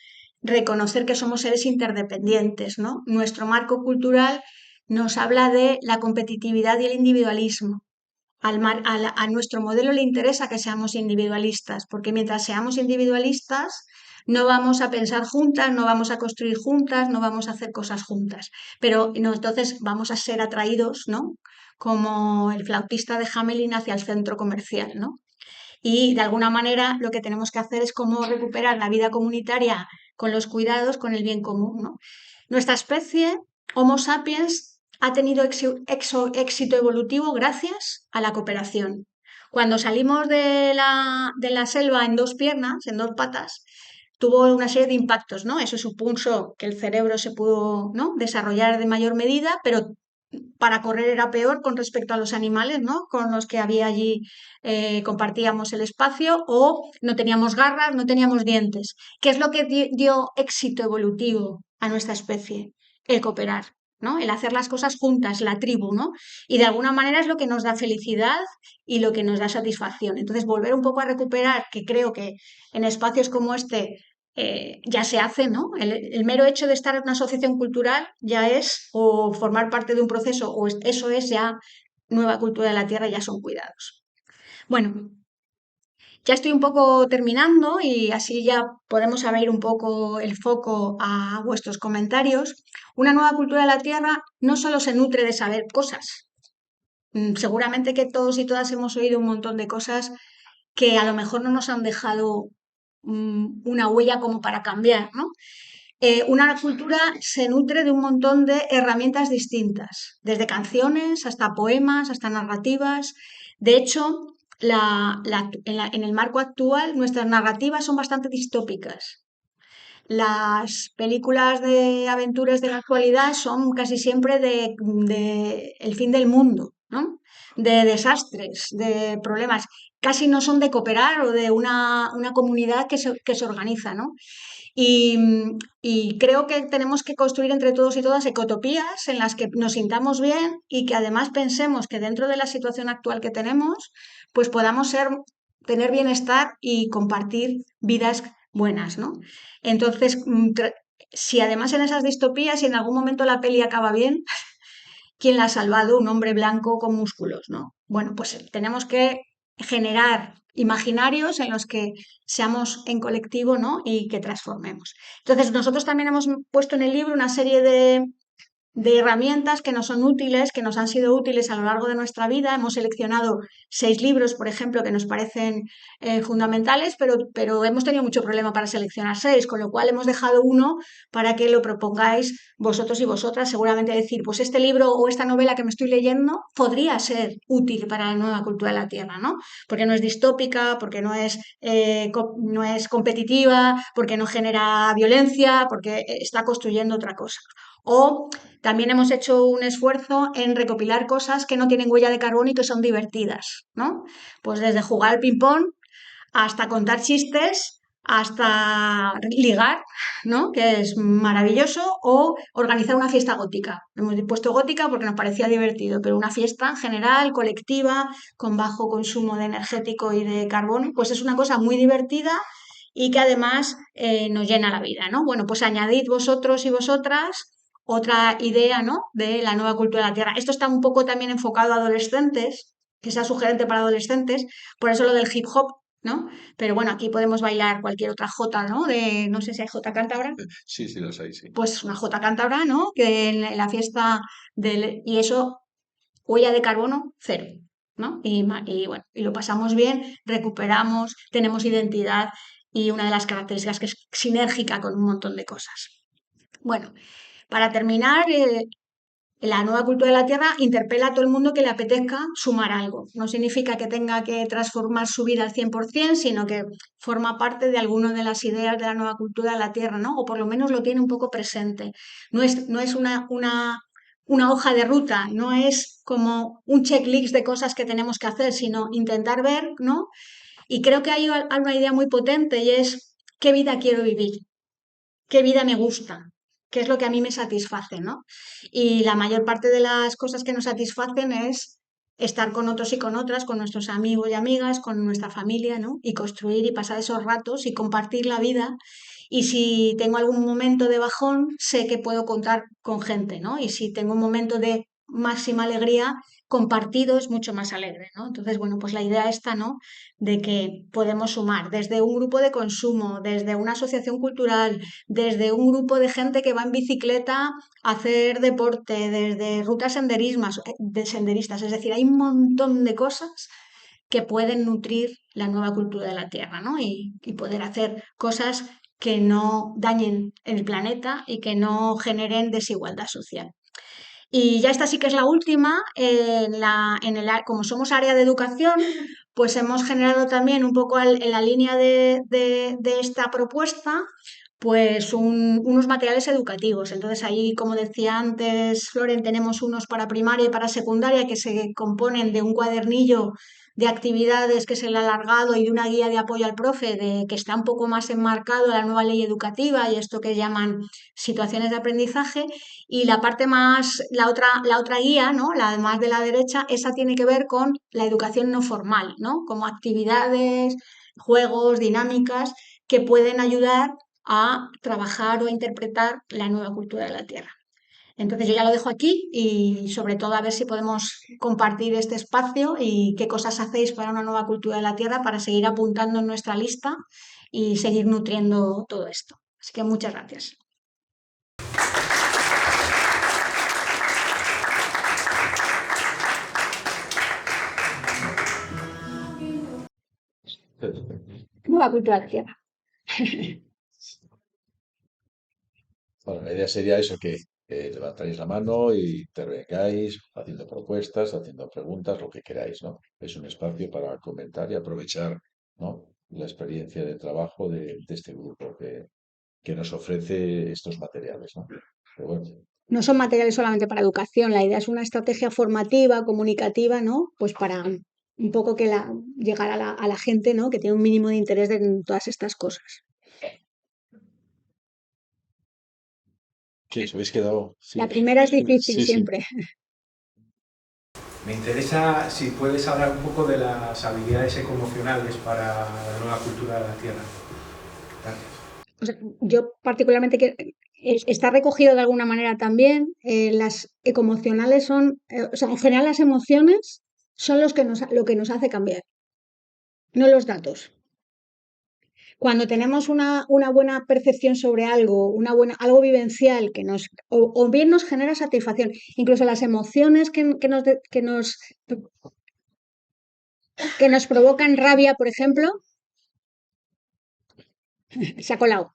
reconocer que somos seres interdependientes, ¿no? Nuestro marco cultural nos habla de la competitividad y el individualismo. A nuestro modelo le interesa que seamos individualistas, porque mientras seamos individualistas no vamos a pensar juntas, no vamos a construir juntas, no vamos a hacer cosas juntas. Pero no, entonces vamos a ser atraídos, ¿no? Como el flautista de Hamelin hacia el centro comercial, ¿no? Y de alguna manera lo que tenemos que hacer es cómo recuperar la vida comunitaria con los cuidados, con el bien común, ¿no? Nuestra especie, Homo sapiens, ha tenido éxito evolutivo gracias a la cooperación. Cuando salimos de la selva en dos piernas, en dos patas, tuvo una serie de impactos, ¿no? Eso supuso que el cerebro se pudo, ¿no? desarrollar de mayor medida, pero para correr era peor con respecto a los animales, ¿no? Con los que había allí compartíamos el espacio, o no teníamos garras, no teníamos dientes. ¿Qué es lo que dio éxito evolutivo a nuestra especie? El cooperar, ¿no? El hacer las cosas juntas, la tribu, ¿no? Y de alguna manera es lo que nos da felicidad y lo que nos da satisfacción. Entonces, volver un poco a recuperar, que creo que en espacios como este ya se hace, ¿no? El mero hecho de estar en una asociación cultural ya es, o formar parte de un proceso, eso es ya nueva cultura de la tierra, ya son cuidados. Bueno, ya estoy un poco terminando y así ya podemos abrir un poco el foco a vuestros comentarios. Una nueva cultura de la tierra no solo se nutre de saber cosas. Seguramente que todos y todas hemos oído un montón de cosas que a lo mejor no nos han dejado una huella como para cambiar, ¿no? Una cultura se nutre de un montón de herramientas distintas, desde canciones hasta poemas, hasta narrativas. De hecho, en el marco actual, nuestras narrativas son bastante distópicas. Las películas de aventuras de la actualidad son casi siempre de el fin del mundo, ¿no? De desastres, de problemas. Casi no son de cooperar o de una comunidad que se organiza, ¿no? Y, y creo que tenemos que construir entre todos y todas ecotopías en las que nos sintamos bien y que además pensemos que dentro de la situación actual que tenemos, pues podamos tener bienestar y compartir vidas buenas, ¿no? Entonces, si además en esas distopías, si en algún momento la peli acaba bien, ¿quién la ha salvado? Un hombre blanco con músculos, ¿no? Bueno, pues tenemos que generar imaginarios en los que seamos en colectivo, ¿no? Y que transformemos. Entonces, nosotros también hemos puesto en el libro una serie de herramientas que nos son útiles, que nos han sido útiles a lo largo de nuestra vida. Hemos seleccionado 6 libros, por ejemplo, que nos parecen fundamentales, pero hemos tenido mucho problema para seleccionar 6, con lo cual hemos dejado uno para que lo propongáis vosotros y vosotras. Seguramente decir, pues este libro o esta novela que me estoy leyendo podría ser útil para la nueva cultura de la Tierra, ¿no? Porque no es distópica, porque no es competitiva, porque no genera violencia, porque está construyendo otra cosa. O también hemos hecho un esfuerzo en recopilar cosas que no tienen huella de carbono y que son divertidas, ¿no? Pues desde jugar al ping-pong hasta contar chistes, hasta ligar, ¿no? Que es maravilloso, o organizar una fiesta gótica. Hemos puesto gótica porque nos parecía divertido, pero una fiesta en general, colectiva, con bajo consumo de energético y de carbono, pues es una cosa muy divertida y que además nos llena la vida, ¿no? Bueno, pues añadid vosotros y vosotras otra idea, ¿no? De la nueva cultura de la Tierra. Esto está un poco también enfocado a adolescentes, que sea sugerente para adolescentes, por eso lo del hip hop, ¿no? Pero bueno, aquí podemos bailar cualquier otra jota, ¿no? No sé si hay jota cántabra, Sí, sí, los hay, sí. pues una jota cántabra, ¿no? Que en la fiesta y eso, huella de carbono, cero, ¿no? Y bueno, y lo pasamos bien, recuperamos, tenemos identidad y una de las características que es sinérgica con un montón de cosas. Bueno, para terminar, la nueva cultura de la Tierra interpela a todo el mundo que le apetezca sumar algo. No significa que tenga que transformar su vida al 100%, sino que forma parte de alguna de las ideas de la nueva cultura de la Tierra, ¿no? O por lo menos lo tiene un poco presente. No es una hoja de ruta, no es como un checklist de cosas que tenemos que hacer, sino intentar ver, ¿no? Y creo que hay una idea muy potente y es qué vida quiero vivir, qué vida me gusta, qué es lo que a mí me satisface, ¿no? Y la mayor parte de las cosas que nos satisfacen es estar con otros y con otras, con nuestros amigos y amigas, con nuestra familia, ¿no? Y construir y pasar esos ratos y compartir la vida. Y si tengo algún momento de bajón, sé que puedo contar con gente, ¿no? Y si tengo un momento de máxima alegría, compartido es mucho más alegre, ¿no? Entonces, bueno, pues la idea esta, ¿no? De que podemos sumar desde un grupo de consumo, desde una asociación cultural, desde un grupo de gente que va en bicicleta a hacer deporte, desde rutas de senderistas. Es decir, hay un montón de cosas que pueden nutrir la nueva cultura de la Tierra, ¿no? Y poder hacer cosas que no dañen el planeta y que no generen desigualdad social. Y ya esta sí que es la última. Como somos área de educación, pues hemos generado también un poco en la línea de esta propuesta, pues unos materiales educativos. Entonces ahí, como decía antes Floren, tenemos unos para primaria y para secundaria que se componen de un cuadernillo de actividades que es el alargado y de una guía de apoyo al profe que está un poco más enmarcado a la nueva ley educativa y esto que llaman situaciones de aprendizaje. Y la parte más, la otra guía, ¿no? La más de la derecha, esa tiene que ver con la educación no formal, ¿no? Como actividades, juegos, dinámicas que pueden ayudar a trabajar o a interpretar la nueva cultura de la Tierra. Entonces yo ya lo dejo aquí y sobre todo a ver si podemos compartir este espacio y qué cosas hacéis para una nueva cultura de la Tierra para seguir apuntando en nuestra lista y seguir nutriendo todo esto. Así que muchas gracias. nueva cultura de la tierra. Bueno, la idea sería eso, que levantáis la mano y intervengáis haciendo propuestas, haciendo preguntas, lo que queráis, ¿no? Es un espacio para comentar y aprovechar, ¿no? La experiencia de trabajo de este grupo que nos ofrece estos materiales, ¿no? Pero bueno, No son materiales solamente para educación, la idea es una estrategia formativa, comunicativa, ¿no? Pues para un poco llegar a la gente, ¿no? Que tiene un mínimo de interés en todas estas cosas. ¿qué? ¿Os habéis quedado? Sí, La primera es difícil sí, sí. siempre. Me interesa si puedes hablar un poco de las habilidades ecoemocionales para la nueva cultura de la Tierra. Gracias. O sea, yo particularmente está recogido de alguna manera también. Las ecoemocionales son, o sea, en general las emociones son lo que nos hace cambiar, no los datos. Cuando tenemos una buena percepción sobre algo, algo vivencial o bien nos genera satisfacción, incluso las emociones que nos provocan rabia, por ejemplo, se ha colado.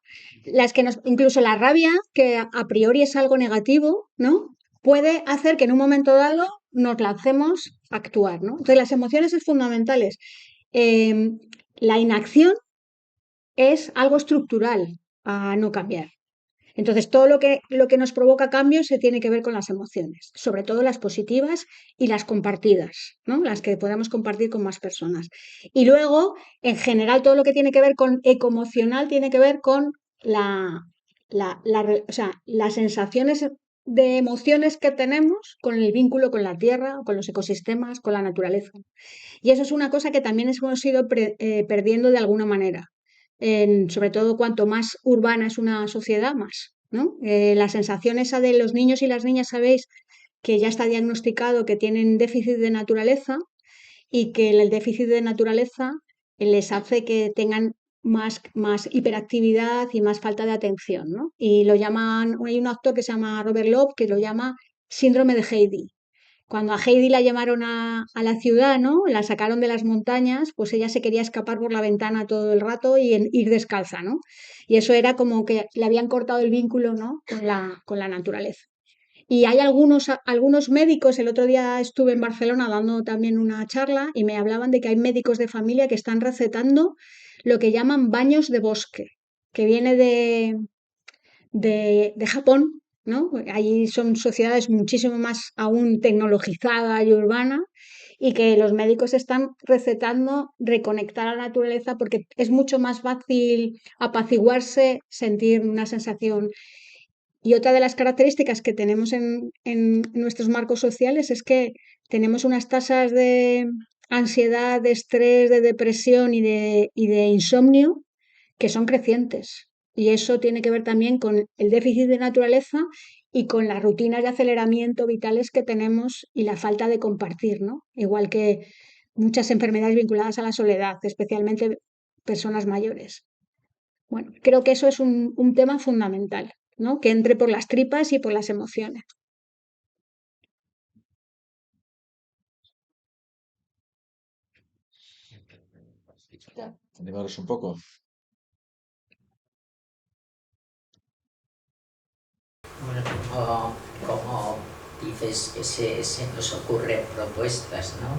Incluso la rabia, que a priori es algo negativo, ¿no? Puede hacer que en un momento dado nos lancemos a actuar, ¿no? Entonces, las emociones es fundamentales. La inacción es algo estructural a no cambiar. Entonces, todo lo que nos provoca cambios se tiene que ver con las emociones, sobre todo las positivas y las compartidas, ¿no? Las que podamos compartir con más personas. Y luego, en general, todo lo que tiene que ver con ecoemocional tiene que ver con o sea, las sensaciones de emociones que tenemos con el vínculo con la tierra, con los ecosistemas, con la naturaleza. Y eso es una cosa que también hemos ido perdiendo de alguna manera. Sobre todo cuanto más urbana es una sociedad, más, ¿no? La sensación esa de los niños y las niñas, sabéis que ya está diagnosticado que tienen déficit de naturaleza y que el déficit de naturaleza les hace que tengan más hiperactividad y más falta de atención, ¿no? Y lo llaman, hay un actor que se llama Robert Love que lo llama síndrome de Heidi. Cuando a Heidi la llamaron a la ciudad, ¿no? La sacaron de las montañas, pues ella se quería escapar por la ventana todo el rato y ir descalza, ¿no? Y eso era como que le habían cortado el vínculo, ¿no? Con la naturaleza. Y hay algunos médicos, el otro día estuve en Barcelona dando también una charla y me hablaban de que hay médicos de familia que están recetando lo que llaman baños de bosque, que viene de Japón, ¿no? Allí son sociedades muchísimo más aún tecnologizadas y urbanas y que los médicos están recetando reconectar a la naturaleza porque es mucho más fácil apaciguarse, sentir una sensación. Y otra de las características que tenemos en nuestros marcos sociales es que tenemos unas tasas de ansiedad, de estrés, de depresión y de insomnio que son crecientes. Y eso tiene que ver también con el déficit de naturaleza y con las rutinas de aceleramiento vitales que tenemos y la falta de compartir, ¿no? Igual que muchas enfermedades vinculadas a la soledad, especialmente personas mayores. Bueno, creo que eso es un tema fundamental, ¿no? Que entre por las tripas y por las emociones. Animaros un poco. Bueno, como dices, se nos ocurren propuestas, ¿no?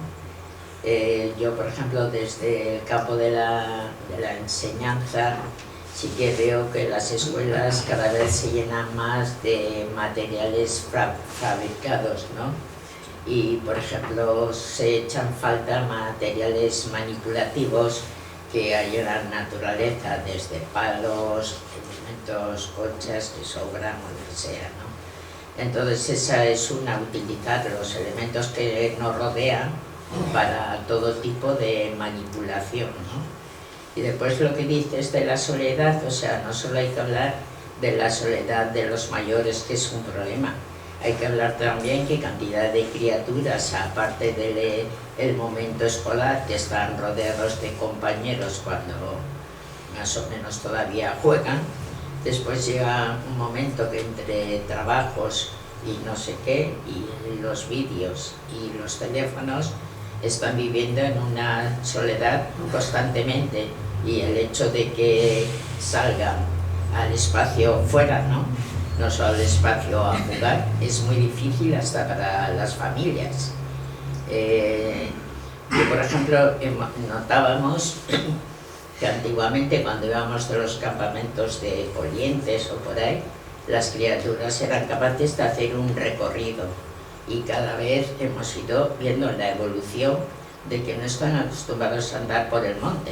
Yo, por ejemplo, desde el campo de la enseñanza, sí que veo que las escuelas cada vez se llenan más de materiales fabricados, ¿no? Y, por ejemplo, se echan falta materiales manipulativos que hay en la naturaleza, desde palos, elementos, conchas que sobran o lo que sea, ¿no? Entonces esa es una, utilizar los elementos que nos rodean para todo tipo de manipulación, ¿no? Y después lo que dices de la soledad, o sea, no solo hay que hablar de la soledad de los mayores, que es un problema, hay que hablar también que cantidad de criaturas, aparte del momento escolar, que están rodeados de compañeros cuando más o menos todavía juegan, después llega un momento que entre trabajos y no sé qué, y los vídeos y los teléfonos, están viviendo en una soledad constantemente, y el hecho de que salgan al espacio fuera, no solo al espacio a jugar, es muy difícil hasta para las familias. Yo, por ejemplo, notábamos que antiguamente cuando íbamos de los campamentos de Corrientes o por ahí, las criaturas eran capaces de hacer un recorrido, y cada vez hemos ido viendo la evolución de que no están acostumbrados a andar por el monte,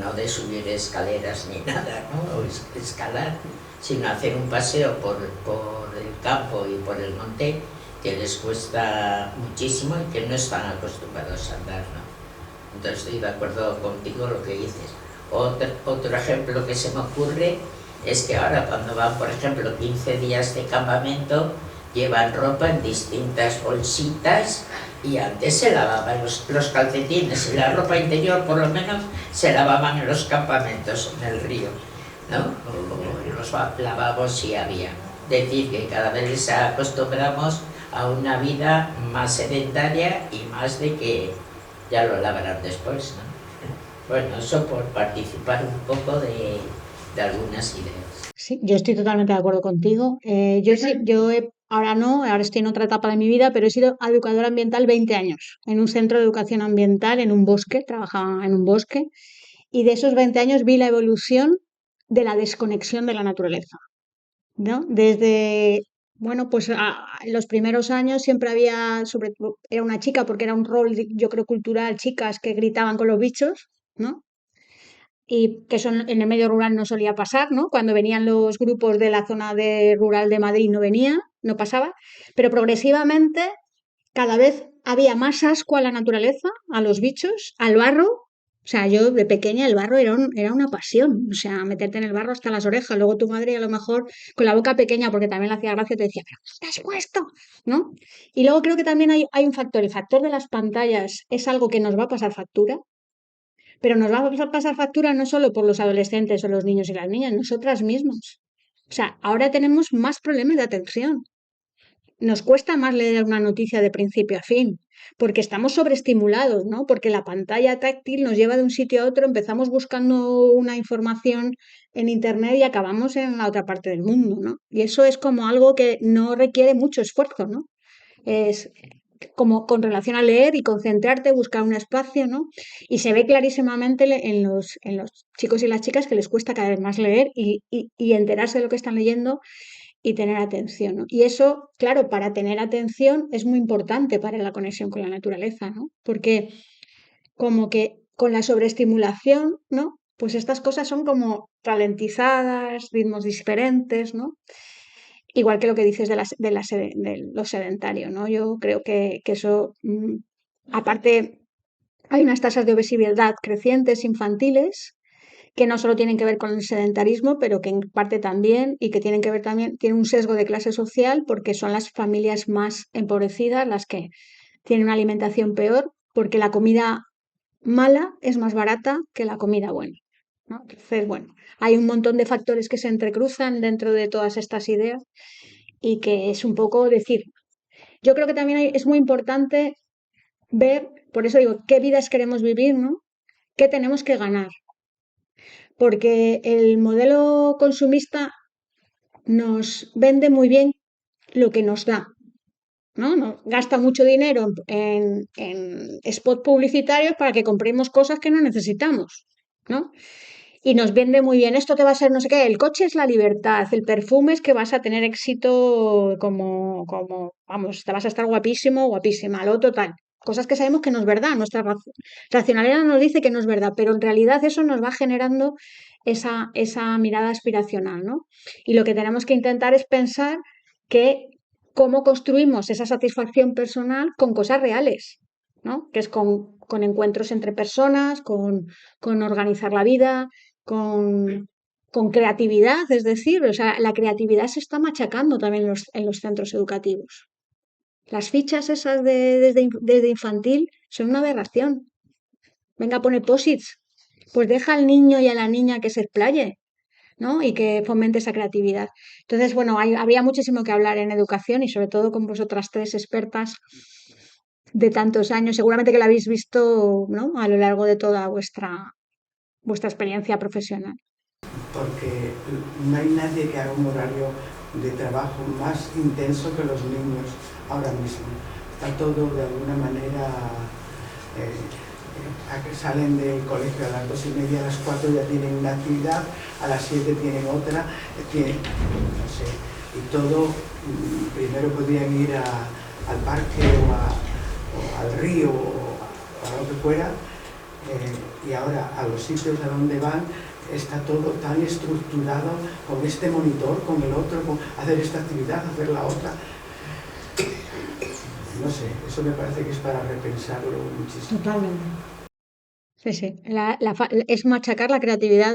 no de subir escaleras ni nada, ¿no? O escalar, sino hacer un paseo por el campo y por el monte, que les cuesta muchísimo y que no están acostumbrados a andar, ¿no? Entonces estoy de acuerdo contigo lo que dices. Otro ejemplo que se me ocurre es que ahora cuando van, por ejemplo, 15 días de campamento, llevan ropa en distintas bolsitas, y antes se lavaban los calcetines y la ropa interior, por lo menos, se lavaban en los campamentos, en el río, ¿no? O los lavabos si había. Decir que cada vez les acostumbramos a una vida más sedentaria y más de que ya lo lavarán después, ¿no? Bueno, eso por participar un poco de algunas ideas. Sí, yo estoy totalmente de acuerdo contigo. Ahora estoy en otra etapa de mi vida, pero he sido educadora ambiental 20 años, en un centro de educación ambiental, en un bosque, trabajaba en un bosque, y de esos 20 años vi la evolución de la desconexión de la naturaleza, ¿no? Bueno, pues en los primeros años siempre había, era una chica, porque era un rol, yo creo, cultural, chicas que gritaban con los bichos, ¿no? Y que eso en el medio rural no solía pasar, ¿no? Cuando venían los grupos de la zona rural de Madrid no pasaba, pero progresivamente cada vez había más asco a la naturaleza, a los bichos, al barro. O sea, yo de pequeña el barro era una pasión, o sea, meterte en el barro hasta las orejas. Luego tu madre a lo mejor con la boca pequeña, porque también le hacía gracia, te decía, pero ¿qué te has puesto? ¿No? Y luego creo que también hay un factor, el factor de las pantallas es algo que nos va a pasar factura, pero nos va a pasar factura no solo por los adolescentes o los niños y las niñas, nosotras mismas. O sea, ahora tenemos más problemas de atención. Nos cuesta más leer una noticia de principio a fin, porque estamos sobreestimulados, ¿no? Porque la pantalla táctil nos lleva de un sitio a otro, empezamos buscando una información en internet y acabamos en la otra parte del mundo, ¿no? Y eso es como algo que no requiere mucho esfuerzo, ¿no? Es como con relación a leer y concentrarte, buscar un espacio, ¿no? Y se ve clarísimamente en los chicos y las chicas que les cuesta cada vez más leer y enterarse de lo que están leyendo y tener atención, ¿no? Y eso, claro, para tener atención es muy importante para la conexión con la naturaleza, ¿no? Porque como que con la sobreestimulación, ¿no? Pues estas cosas son como ralentizadas, ritmos diferentes, ¿no? Igual que lo que dices de lo sedentario, ¿no? Yo creo que eso, aparte, hay unas tasas de obesidad crecientes infantiles que no solo tienen que ver con el sedentarismo, pero que en parte también, y que tienen que ver también, tienen un sesgo de clase social, porque son las familias más empobrecidas las que tienen una alimentación peor, porque la comida mala es más barata que la comida buena, ¿no? Entonces, bueno, hay un montón de factores que se entrecruzan dentro de todas estas ideas y que es un poco decir, yo creo que también es muy importante ver, por eso digo, qué vidas queremos vivir, ¿no? ¿Qué tenemos que ganar? Porque el modelo consumista nos vende muy bien lo que nos da, ¿no? Gasta mucho dinero en spots publicitarios para que compremos cosas que no necesitamos, ¿no? Y nos vende muy bien, esto te va a ser no sé qué, el coche es la libertad, el perfume es que vas a tener éxito vamos, te vas a estar guapísimo, guapísima, lo total. Cosas que sabemos que no es verdad, nuestra racionalidad nos dice que no es verdad, pero en realidad eso nos va generando esa mirada aspiracional, ¿no? Y lo que tenemos que intentar es pensar que cómo construimos esa satisfacción personal con cosas reales, ¿no? Que es con encuentros entre personas, con organizar la vida, con creatividad, es decir, o sea, la creatividad se está machacando también en los centros educativos. Las fichas esas desde infantil son una aberración. Venga a poner posits. Pues deja al niño y a la niña que se explaye, ¿no? Y que fomente esa creatividad. Entonces, bueno, habría muchísimo que hablar en educación y sobre todo con vosotras tres expertas de tantos años. Seguramente que la habéis visto, ¿no? A lo largo de toda vuestra experiencia profesional. Porque no hay nadie que haga un horario de trabajo más intenso que los niños ahora mismo. Está todo de alguna manera, salen del colegio a las 2:30, a las 4 ya tienen una actividad, a las 7 tienen otra, no sé, y todo, primero podían ir al parque o al río o a lo que fuera, y ahora a los sitios a donde van está todo tan estructurado con este monitor, con el otro, con hacer esta actividad, hacer la otra. No sé, eso me parece que es para repensarlo muchísimo. Totalmente. Sí, sí. Es machacar la creatividad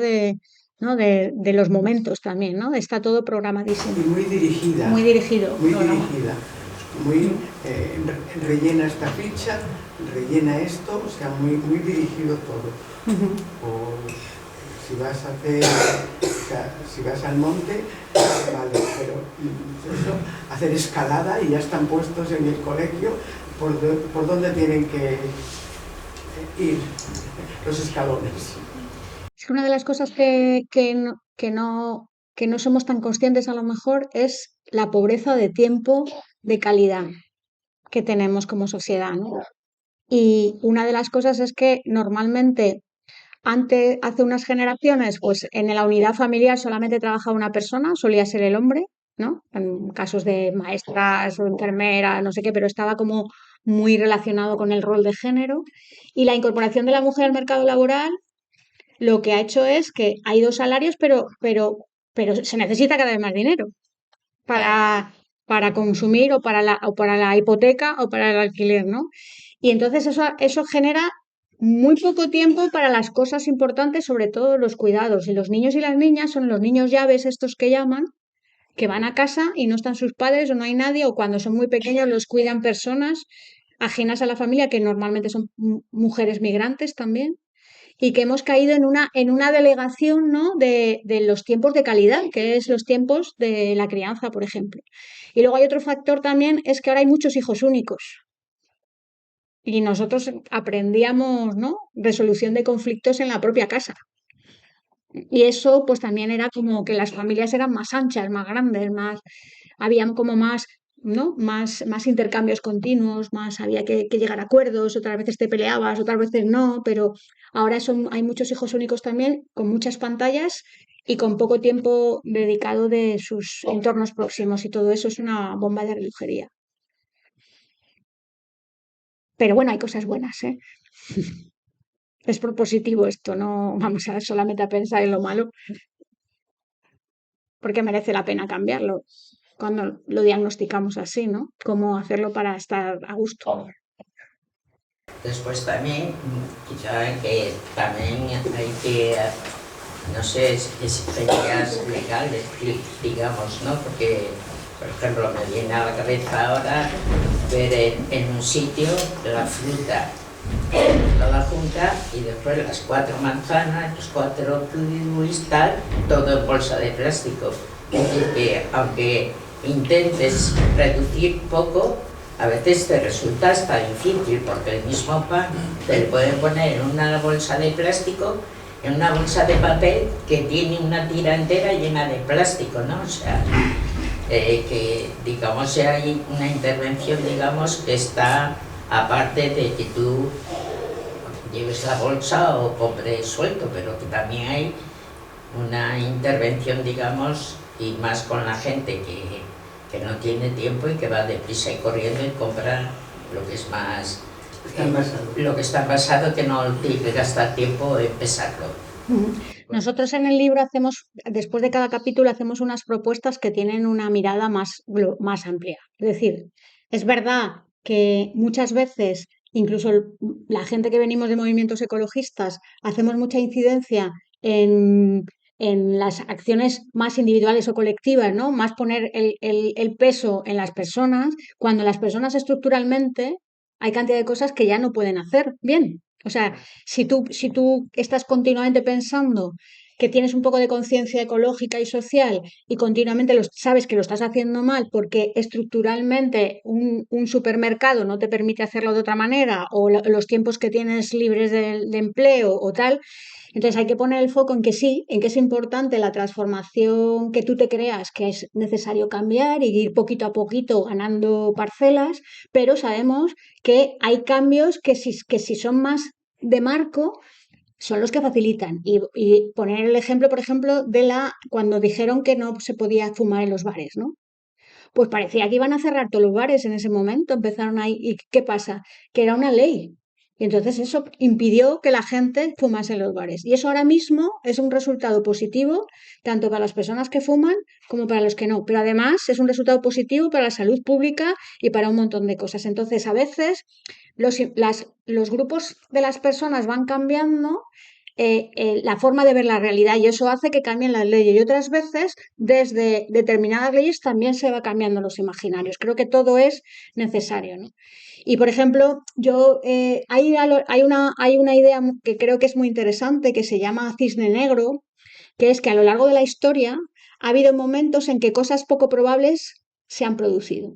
¿no? de los momentos también, ¿no? Está todo programadísimo. Y muy dirigida. Muy dirigido. Muy dirigida. Muy rellena esta ficha, rellena esto, o sea, muy, muy dirigido todo. O si vas a hacer, o sea, si vas al monte, vale, pero eso, hacer escalada y ya están puestos en el colegio por dónde tienen que ir los escalones. Es que una de las cosas que no somos tan conscientes a lo mejor es la pobreza de tiempo de calidad que tenemos como sociedad, ¿no? Y una de las cosas es que normalmente hace unas generaciones, pues en la unidad familiar solamente trabajaba una persona, solía ser el hombre, ¿no? En casos de maestras o enfermeras, no sé qué, pero estaba como muy relacionado con el rol de género. Y la incorporación de la mujer al mercado laboral lo que ha hecho es que hay dos salarios, pero se necesita cada vez más dinero para, para consumir o para la hipoteca o para el alquiler, ¿no? Y entonces eso genera muy poco tiempo para las cosas importantes, sobre todo los cuidados. Y los niños y las niñas son los niños llaves, estos que llaman, que van a casa y no están sus padres o no hay nadie, o cuando son muy pequeños los cuidan personas ajenas a la familia, que normalmente son mujeres migrantes también, y que hemos caído en una delegación, ¿no? de los tiempos de calidad, que es los tiempos de la crianza, por ejemplo. Y luego hay otro factor también, es que ahora hay muchos hijos únicos. Y nosotros aprendíamos, ¿no? Resolución de conflictos en la propia casa. Y eso pues también era como que las familias eran más anchas, más grandes, habían como más, ¿no? Más intercambios continuos, había que llegar a acuerdos, otras veces te peleabas, otras veces no, pero ahora hay muchos hijos únicos también, con muchas pantallas y con poco tiempo dedicado de sus entornos próximos, y todo eso es una bomba de relojería. Pero bueno, hay cosas buenas, ¿eh? Es propositivo esto, no vamos a solamente a pensar en lo malo, porque merece la pena cambiarlo cuando lo diagnosticamos así, ¿no? Cómo hacerlo para estar a gusto. Después también, quizá que también hay que, no sé, exigencias legales, digamos, ¿no? Porque, por ejemplo, me viene a la cabeza ahora ver en un sitio la fruta toda junta y después las 4 manzanas, los 4 kiwis, tal, todo en bolsa de plástico. Es decir, que aunque intentes reducir poco, a veces te resulta hasta difícil, porque el mismo pan te lo pueden poner en una bolsa de plástico, en una bolsa de papel que tiene una tira entera llena de plástico, ¿no? O sea, que digamos hay una intervención, digamos, que está aparte de que tú lleves la bolsa o compres suelto, pero que también hay una intervención, digamos, y más con la gente que no tiene tiempo y que va deprisa y corriendo y compra lo que es más lo que está envasado, que no tiene que gastar tiempo en pesarlo. Nosotros en el libro después de cada capítulo hacemos unas propuestas que tienen una mirada más amplia. Es decir, es verdad que muchas veces, incluso la gente que venimos de movimientos ecologistas, hacemos mucha incidencia en las acciones más individuales o colectivas, ¿no? Más poner el peso en las personas, cuando las personas estructuralmente hay cantidad de cosas que ya no pueden hacer bien. O sea, si tú estás continuamente pensando que tienes un poco de conciencia ecológica y social y continuamente sabes que lo estás haciendo mal porque estructuralmente un supermercado no te permite hacerlo de otra manera o los tiempos que tienes libres de empleo o tal. Entonces hay que poner el foco en que sí, en que es importante la transformación que tú te creas que es necesario cambiar y ir poquito a poquito ganando parcelas, pero sabemos que hay cambios que si son más de marco son los que facilitan. Y poner el ejemplo, por ejemplo, cuando dijeron que no se podía fumar en los bares, ¿no? Pues parecía que iban a cerrar todos los bares en ese momento, empezaron ahí. ¿Y qué pasa? Que era una ley. Y entonces eso impidió que la gente fumase en los bares. Y eso ahora mismo es un resultado positivo tanto para las personas que fuman como para los que no. Pero además es un resultado positivo para la salud pública y para un montón de cosas. Entonces a veces los grupos de las personas van cambiando la forma de ver la realidad y eso hace que cambien las leyes. Y otras veces, desde determinadas leyes, también se va cambiando los imaginarios. Creo que todo es necesario, ¿no? Y, por ejemplo, hay una idea que creo que es muy interesante que se llama cisne negro, que es que a lo largo de la historia ha habido momentos en que cosas poco probables se han producido.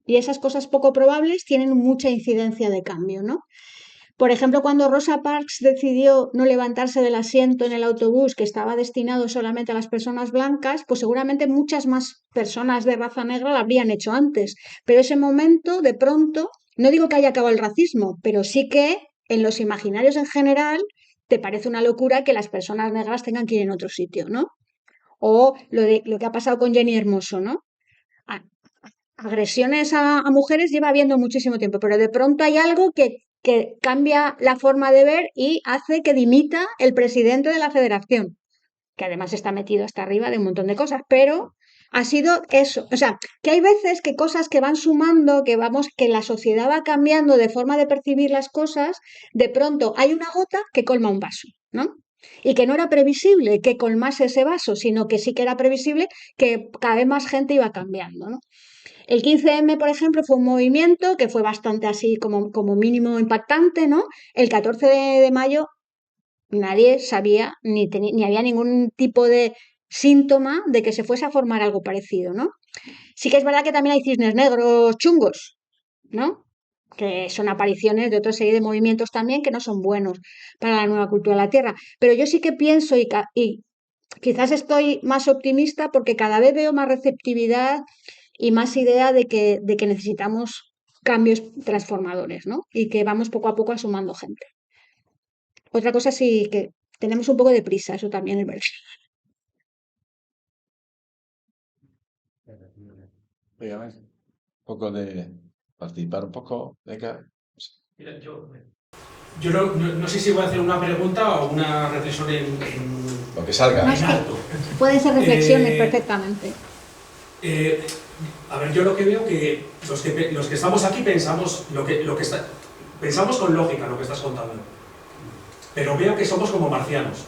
Y esas cosas poco probables tienen mucha incidencia de cambio, ¿no? Por ejemplo, cuando Rosa Parks decidió no levantarse del asiento en el autobús que estaba destinado solamente a las personas blancas, pues seguramente muchas más personas de raza negra lo habrían hecho antes. Pero ese momento, de pronto, no digo que haya acabado el racismo, pero sí que en los imaginarios en general te parece una locura que las personas negras tengan que ir en otro sitio, ¿no? O lo que ha pasado con Jenny Hermoso, ¿no? Agresiones a mujeres lleva habiendo muchísimo tiempo, pero de pronto hay algo que cambia la forma de ver y hace que dimita el presidente de la federación, que además está metido hasta arriba de un montón de cosas, pero ha sido eso. O sea, que hay veces que cosas que van sumando, que la sociedad va cambiando de forma de percibir las cosas, de pronto hay una gota que colma un vaso, ¿no? Y que no era previsible que colmase ese vaso, sino que sí que era previsible que cada vez más gente iba cambiando, ¿no? El 15M, por ejemplo, fue un movimiento que fue bastante así como mínimo impactante, ¿no? El 14 de mayo nadie sabía ni había ningún tipo de síntoma de que se fuese a formar algo parecido, ¿no? Sí que es verdad que también hay cisnes negros chungos, ¿no? Que son apariciones de otra serie de movimientos también que no son buenos para la nueva cultura de la Tierra. Pero yo sí que pienso y quizás estoy más optimista porque cada vez veo más receptividad y más idea de que necesitamos cambios transformadores, ¿no? Y que vamos poco a poco sumando gente. Otra cosa sí que tenemos un poco de prisa, eso también es verdad. Dígame, un poco de participar un poco, venga. Mira, yo no sé si voy a hacer una pregunta o una reflexión Lo que salga. en alto. Pueden ser reflexiones perfectamente. A ver, yo lo que veo que los que estamos aquí pensamos pensamos con lógica lo que estás contando, pero veo que somos como marcianos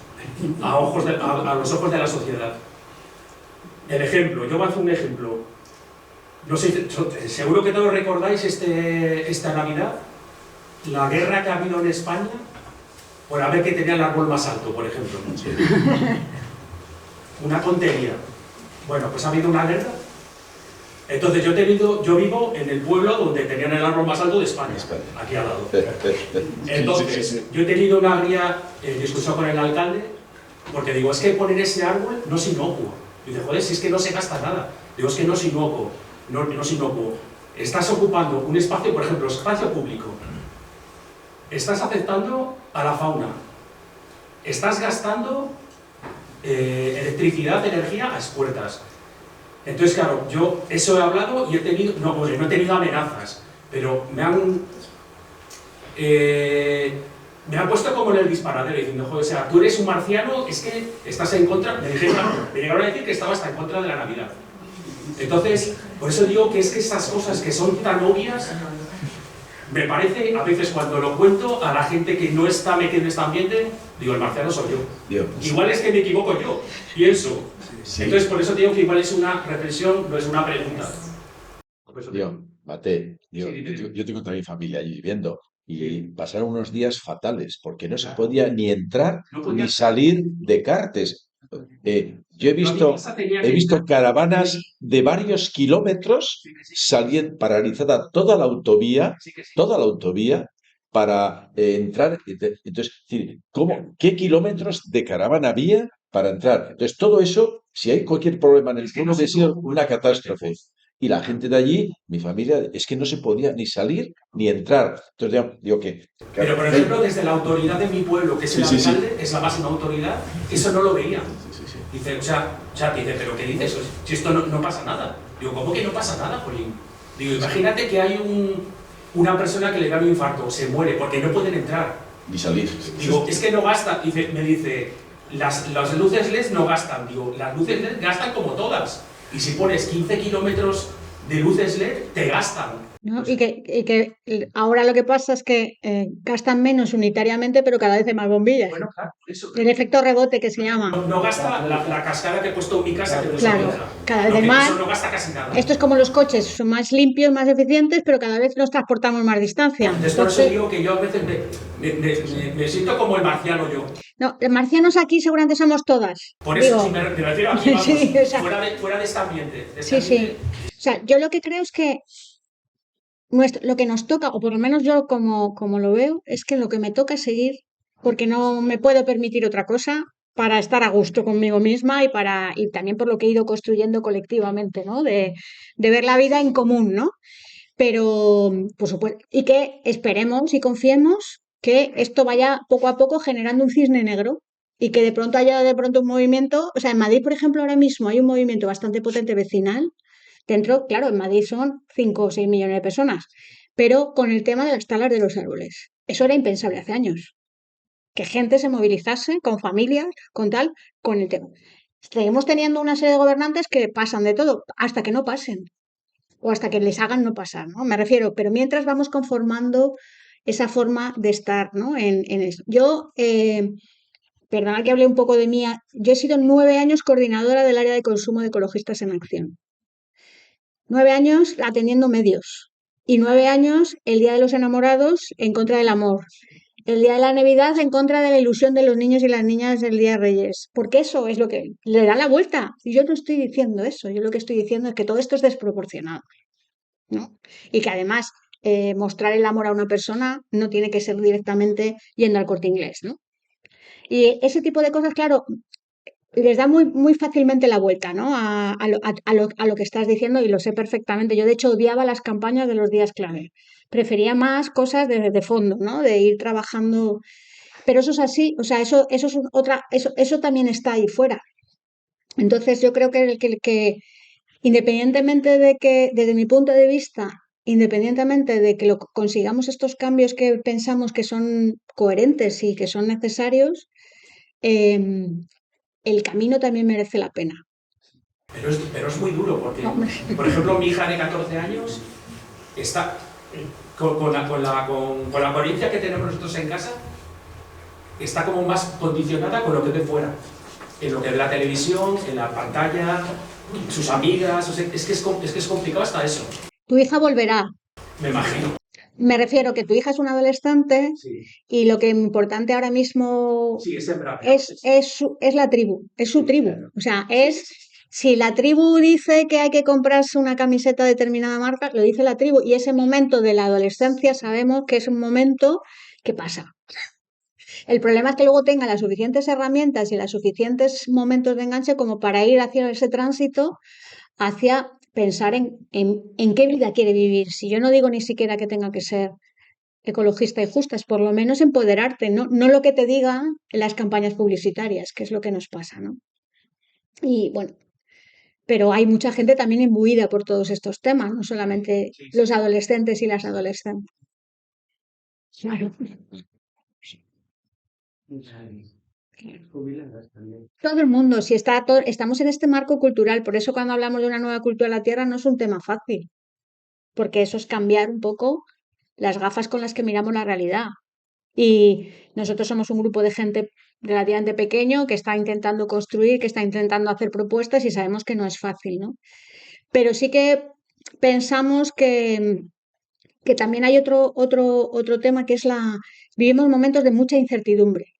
a los ojos de la sociedad. El ejemplo, yo voy a hacer un ejemplo. No sé, seguro que todos recordáis esta Navidad, la guerra que ha habido en España por a ver que tenía el árbol más alto, por ejemplo. Sí. Una tontería. Bueno, pues ha habido una guerra. Entonces yo vivo en el pueblo donde tenían el árbol más alto de España, aquí al lado. Entonces, yo he tenido una agria discusión con el alcalde, porque digo, es que poner ese árbol no es inocuo. Y dice, joder, si es que no se gasta nada. Digo, es que no es inocuo, no es inocuo. Estás ocupando un espacio, por ejemplo, espacio público. Estás afectando a la fauna. Estás gastando electricidad, energía a expuertas. Entonces, claro, yo eso he hablado y he tenido, no he tenido amenazas, pero me han puesto como en el disparadero diciendo, joder, o sea, tú eres un marciano, es que estás en contra, me llegaron a decir que estaba hasta en contra de la Navidad. Entonces, por eso digo que es que estas cosas que son tan obvias, me parece, a veces cuando lo cuento a la gente que no está metida en este ambiente, digo, el marciano soy yo. Dios. Igual es que me equivoco yo, pienso. Sí. Entonces, por eso digo que igual es una reflexión, no es una pregunta. Yo, Mate, yo tengo también familia allí viviendo y pasaron unos días fatales, porque no se podía ni entrar No podía ni salir de Cartes. Yo he visto caravanas de varios kilómetros saliendo, paralizada toda la autovía para entrar. Entonces, es decir, ¿qué kilómetros de caravana había para entrar? Entonces, todo eso, si hay cualquier problema en el pueblo, ha sido una catástrofe. Y la gente de allí, mi familia, es que no se podía ni salir ni entrar. Entonces, digo que... Pero, por ejemplo, desde la autoridad de mi pueblo, que es el alcalde, es la máxima autoridad, eso no lo veía. Dice, o sea, dice, ¿pero qué dices? Si esto no pasa nada. Digo, ¿cómo que no pasa nada, Jolín? Digo, imagínate que hay una persona que le da un infarto, se muere porque no pueden entrar. Ni salir. Digo, es que no gasta. Me dice, las luces LED no gastan. Digo, las luces LED gastan como todas. Y si pones 15 kilómetros de luces LED, te gastan. ¿No? Y que ahora lo que pasa es que gastan menos unitariamente, pero cada vez hay más bombillas. Bueno, claro, eso. El efecto rebote que se llama. No gasta la cascada que he puesto en mi casa. Que Claro, cada vez hay más. Eso no gasta casi nada. Esto es como los coches, son más limpios, más eficientes, pero cada vez los transportamos más distancia. Por eso digo que yo a veces me siento como el marciano yo. No, los marcianos aquí seguramente somos todas. Por eso, Digo, si me refiero aquí, vamos, sí, o sea, fuera de este ambiente. sí. O sea, yo lo que creo es que lo que nos toca, o por lo menos yo como lo veo, es que lo que me toca es seguir, porque no me puedo permitir otra cosa para estar a gusto conmigo misma y también por lo que he ido construyendo colectivamente, ¿no? De ver la vida en común, ¿no? Pero, por supuesto, y que esperemos y confiemos que esto vaya poco a poco generando un cisne negro y que de pronto haya un movimiento. O sea, en Madrid, por ejemplo, ahora mismo hay un movimiento bastante potente vecinal. Dentro, claro, en Madrid son 5 o 6 millones de personas, pero con el tema de las talas de los árboles. Eso era impensable hace años. Que gente se movilizase con familias, con el tema. Seguimos teniendo una serie de gobernantes que pasan de todo hasta que no pasen o hasta que les hagan no pasar, ¿no? Me refiero, pero mientras vamos conformando esa forma de estar, ¿no? En eso. Yo, perdona que hable un poco de mí, yo he sido 9 años coordinadora del área de consumo de Ecologistas en Acción. 9 años atendiendo medios y 9 años el Día de los Enamorados en contra del amor. El Día de la Navidad en contra de la ilusión de los niños y las niñas del Día de Reyes. Porque eso es lo que le da la vuelta. Y yo no estoy diciendo eso. Yo lo que estoy diciendo es que todo esto es desproporcionado, ¿no? Y que además mostrar el amor a una persona no tiene que ser directamente yendo al Corte Inglés, ¿no? Y ese tipo de cosas, claro, les da muy fácilmente la vuelta, ¿no? A lo que estás diciendo y lo sé perfectamente. Yo, de hecho, odiaba las campañas de los días clave. Prefería más cosas de fondo, ¿no? De ir trabajando. Pero eso es así, o sea, eso es eso también está ahí fuera. Entonces, yo creo que independientemente de que, desde mi punto de vista, independientemente de que consigamos estos cambios que pensamos que son coherentes y que son necesarios, el camino también merece la pena. Pero es muy duro porque, Hombre. por ejemplo, mi hija de 14 años está con la coherencia que tenemos nosotros en casa, está como más condicionada con lo que ve fuera, en lo que ve la televisión, en la pantalla, sus amigas. O sea, es que es complicado hasta eso. Tu hija volverá. Me imagino. Me refiero que tu hija es una adolescente Sí, y lo que es importante ahora mismo sí, es sembrar. es la tribu, es su tribu. O sea, si la tribu dice que hay que comprarse una camiseta de determinada marca, lo dice la tribu. Y ese momento de la adolescencia sabemos que es un momento que pasa. El problema es que luego tenga las suficientes herramientas y los suficientes momentos de enganche como para ir hacia ese tránsito, hacia pensar en qué vida quiere vivir. Si yo no digo ni siquiera que tenga que ser ecologista y justa, es por lo menos empoderarte, no lo que te digan las campañas publicitarias, que es lo que nos pasa, ¿no? Y bueno, pero hay mucha gente también imbuida por todos estos temas, no solamente los adolescentes y las adolescentes. Claro. Todo el mundo, si estamos en este marco cultural, por eso cuando hablamos de una nueva cultura de la Tierra no es un tema fácil, porque eso es cambiar un poco las gafas con las que miramos la realidad. Y nosotros somos un grupo de gente relativamente pequeño que está intentando construir, que está intentando hacer propuestas y sabemos que no es fácil, ¿no? Pero sí que pensamos que que también hay otro tema que es vivimos momentos de mucha incertidumbre.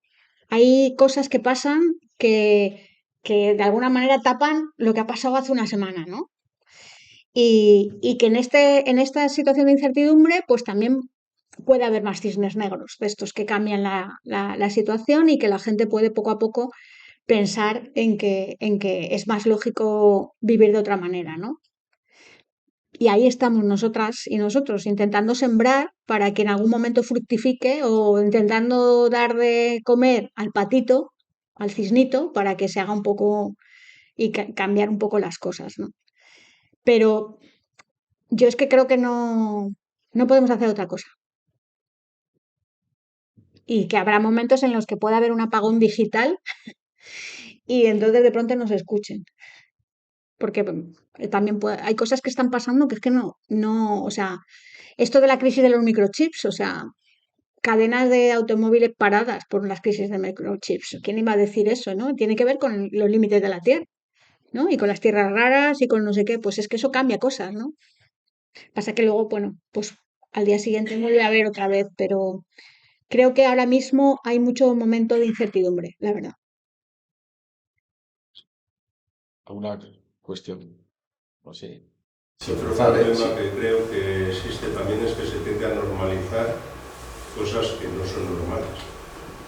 Hay cosas que pasan que de alguna manera tapan lo que ha pasado hace una semana, ¿no? Y que en esta situación de incertidumbre, pues también puede haber más cisnes negros, de estos que cambian la situación y que la gente puede poco a poco pensar en que es más lógico vivir de otra manera, ¿no? Y ahí estamos nosotras y nosotros intentando sembrar para que en algún momento fructifique o intentando dar de comer al patito, al cisnito, para que se haga un poco y cambiar un poco las cosas, ¿no? Pero yo es que creo que no podemos hacer otra cosa. Y que habrá momentos en los que pueda haber un apagón digital y entonces de pronto nos escuchen. Porque también hay cosas que están pasando que es que o sea, esto de la crisis de los microchips, o sea, cadenas de automóviles paradas por las crisis de microchips. ¿Quién iba a decir eso, no? Tiene que ver con los límites de la Tierra, ¿no? Y con las tierras raras y con no sé qué, pues es que eso cambia cosas, ¿no? Pasa que luego, bueno, pues al día siguiente vuelve a haber otra vez, pero creo que ahora mismo hay mucho momento de incertidumbre, la verdad. ¿Alguna cuestión? No sé. Otro problema que creo que existe también es que se tiende a normalizar cosas que no son normales.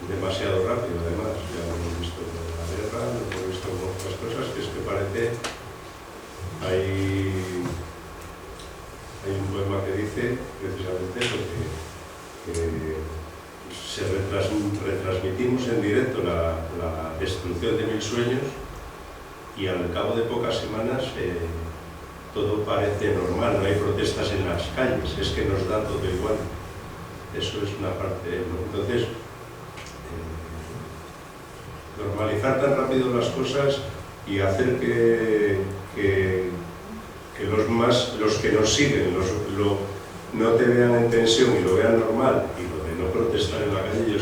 Demasiado rápido, además. Ya lo hemos visto con la guerra, lo hemos visto con otras cosas, que es que parece... Hay un poema que dice precisamente eso, que retransmitimos en directo la destrucción de 1000 sueños y al cabo de pocas semanas todo parece normal, no hay protestas en las calles, es que nos da todo igual. Eso es una parte, ¿no? Entonces, normalizar tan rápido las cosas y hacer que los que nos siguen no te vean en tensión y lo vean normal, y lo de no protestar en la calle,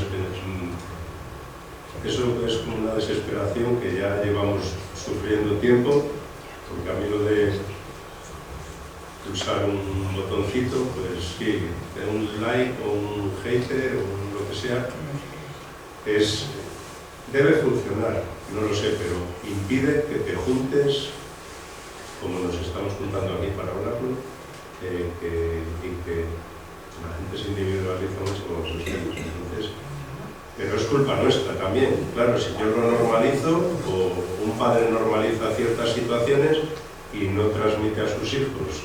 eso es como una desesperación que ya llevamos sufriendo tiempo, porque a mí lo de pulsar un botoncito, pues sí, un like o un hater o lo que sea, debe funcionar, no lo sé, pero impide que te juntes, como nos estamos juntando aquí para hablarlo, y que la gente se individualiza mucho con sus temas. Entonces, pero es culpa nuestra también. Claro, si yo lo normalizo, o un padre normaliza ciertas situaciones y no transmite a sus hijos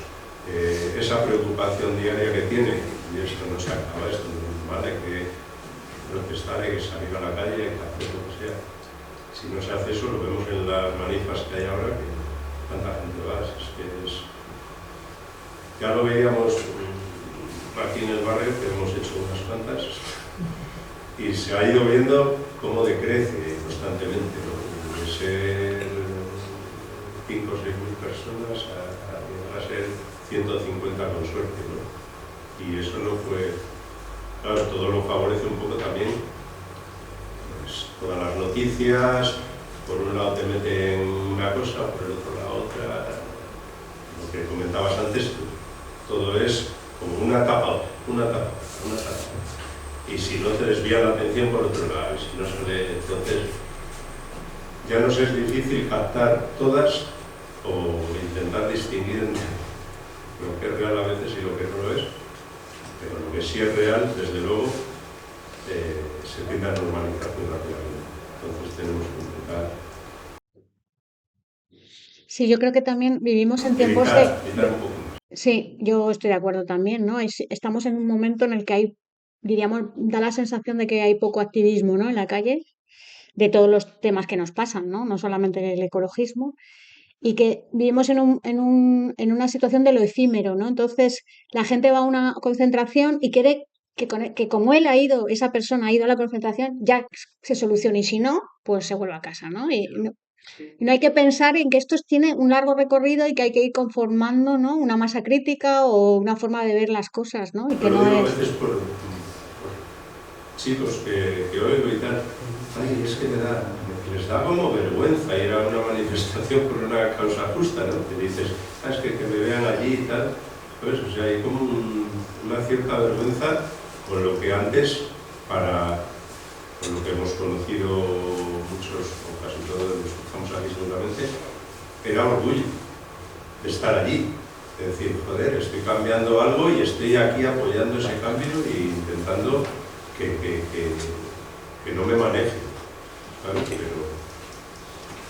esa preocupación diaria que tiene, y esto no se acaba, esto no es normal, hay que protestar, hay que salir a la calle, hay que hacer lo que sea. Si no se hace eso, lo vemos en las manifas que hay ahora, que tanta gente va, ya lo veíamos aquí en el barrio, que hemos hecho unas cuantas, y se ha ido viendo cómo decrece constantemente, ¿no? De ser 5 o 6 mil personas a llegar a ser 150 con suerte, ¿no? Y eso no fue... Claro, todo lo favorece un poco también, pues, todas las noticias, por un lado te meten una cosa, por el otro lado otra, lo que comentabas antes, todo es como una tapa. Y si no te desvía la atención por otro lado, y si no sale, entonces ya nos es difícil captar todas o intentar distinguir entre lo que es real a veces y lo que no lo es, pero lo que sí es real, desde luego, se tiende a normalizar muy rápidamente. Entonces tenemos que intentar... Sí, yo creo que también vivimos en tiempos evitar un poco más. Sí, yo estoy de acuerdo también, ¿no? Estamos en un momento en el que hay, diríamos, da la sensación de que hay poco activismo, ¿no? En la calle, de todos los temas que nos pasan, ¿no? No solamente el ecologismo, y que vivimos en una situación de lo efímero, ¿no? Entonces, la gente va a una concentración y quiere que como esa persona ha ido a la concentración, ya se solucione, y si no, pues se vuelve a casa, ¿no? Y no hay que pensar en que esto tiene un largo recorrido y que hay que ir conformando, ¿no? Una masa crítica o una forma de ver las cosas, ¿no? Y que Yo lo no digo a es... veces por chicos que oigo y tal, ay, es que les da como vergüenza ir a una manifestación por una causa justa, ¿no? Que dices, es que me vean allí y tal, ¿sabes? O sea, hay como una cierta vergüenza con lo que antes, con lo que hemos conocido muchos, o casi todos los que estamos aquí seguramente, era orgullo de estar allí. Es decir, joder, estoy cambiando algo y estoy aquí apoyando ese cambio e intentando que no me maneje. ¿Vale? Pero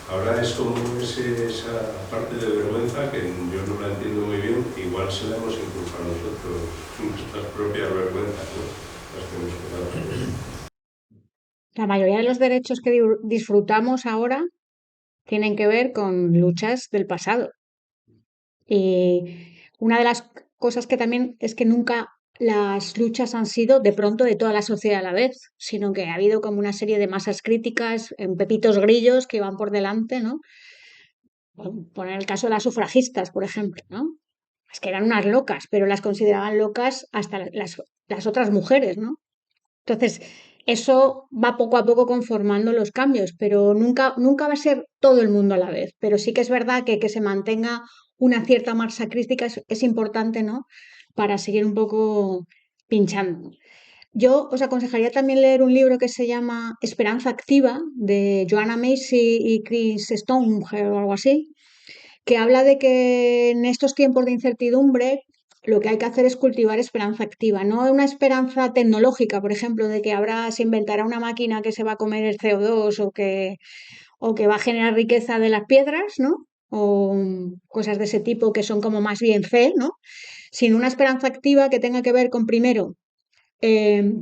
ahora es como esa parte de vergüenza que yo no la entiendo muy bien, igual se la hemos inculcado nosotros, nuestras propias vergüenzas, ¿no? Las que hemos creado. La mayoría de los derechos que disfrutamos ahora tienen que ver con luchas del pasado. Y una de las cosas que también es que nunca las luchas han sido de pronto de toda la sociedad a la vez, sino que ha habido como una serie de masas críticas, en pepitos grillos que van por delante, ¿no? Poner el caso de las sufragistas, por ejemplo, ¿no? Es que eran unas locas, pero las consideraban locas hasta las otras mujeres, ¿no? Entonces, eso va poco a poco conformando los cambios, pero nunca va a ser todo el mundo a la vez. Pero sí que es verdad que se mantenga una cierta masa crítica es importante, ¿no? Para seguir un poco pinchando. Yo os aconsejaría también leer un libro que se llama Esperanza Activa, de Joanna Macy y Chris Stonehenge o algo así, que habla de que en estos tiempos de incertidumbre lo que hay que hacer es cultivar esperanza activa, no una esperanza tecnológica, por ejemplo, de que se inventará una máquina que se va a comer el CO2 o que va a generar riqueza de las piedras, ¿no? O cosas de ese tipo que son como más bien fe, ¿no? Sino una esperanza activa que tenga que ver con, primero, eh,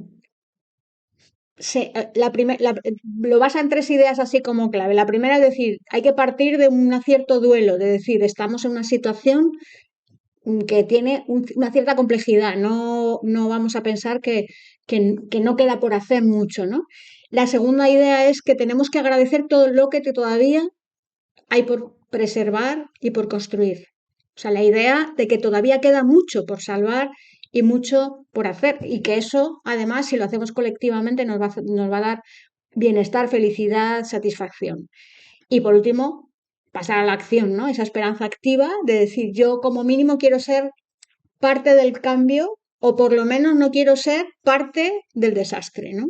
lo basa en tres ideas así como clave. La primera es decir, hay que partir de un cierto duelo, de decir, estamos en una situación que tiene una cierta complejidad, no vamos a pensar que no queda por hacer mucho, ¿no? La segunda idea es que tenemos que agradecer todo lo que todavía hay por preservar y por construir. O sea, la idea de que todavía queda mucho por salvar y mucho por hacer y que eso, además, si lo hacemos colectivamente, nos va a dar bienestar, felicidad, satisfacción. Y por último, pasar a la acción, ¿no? Esa esperanza activa de decir, yo como mínimo quiero ser parte del cambio o por lo menos no quiero ser parte del desastre, ¿no?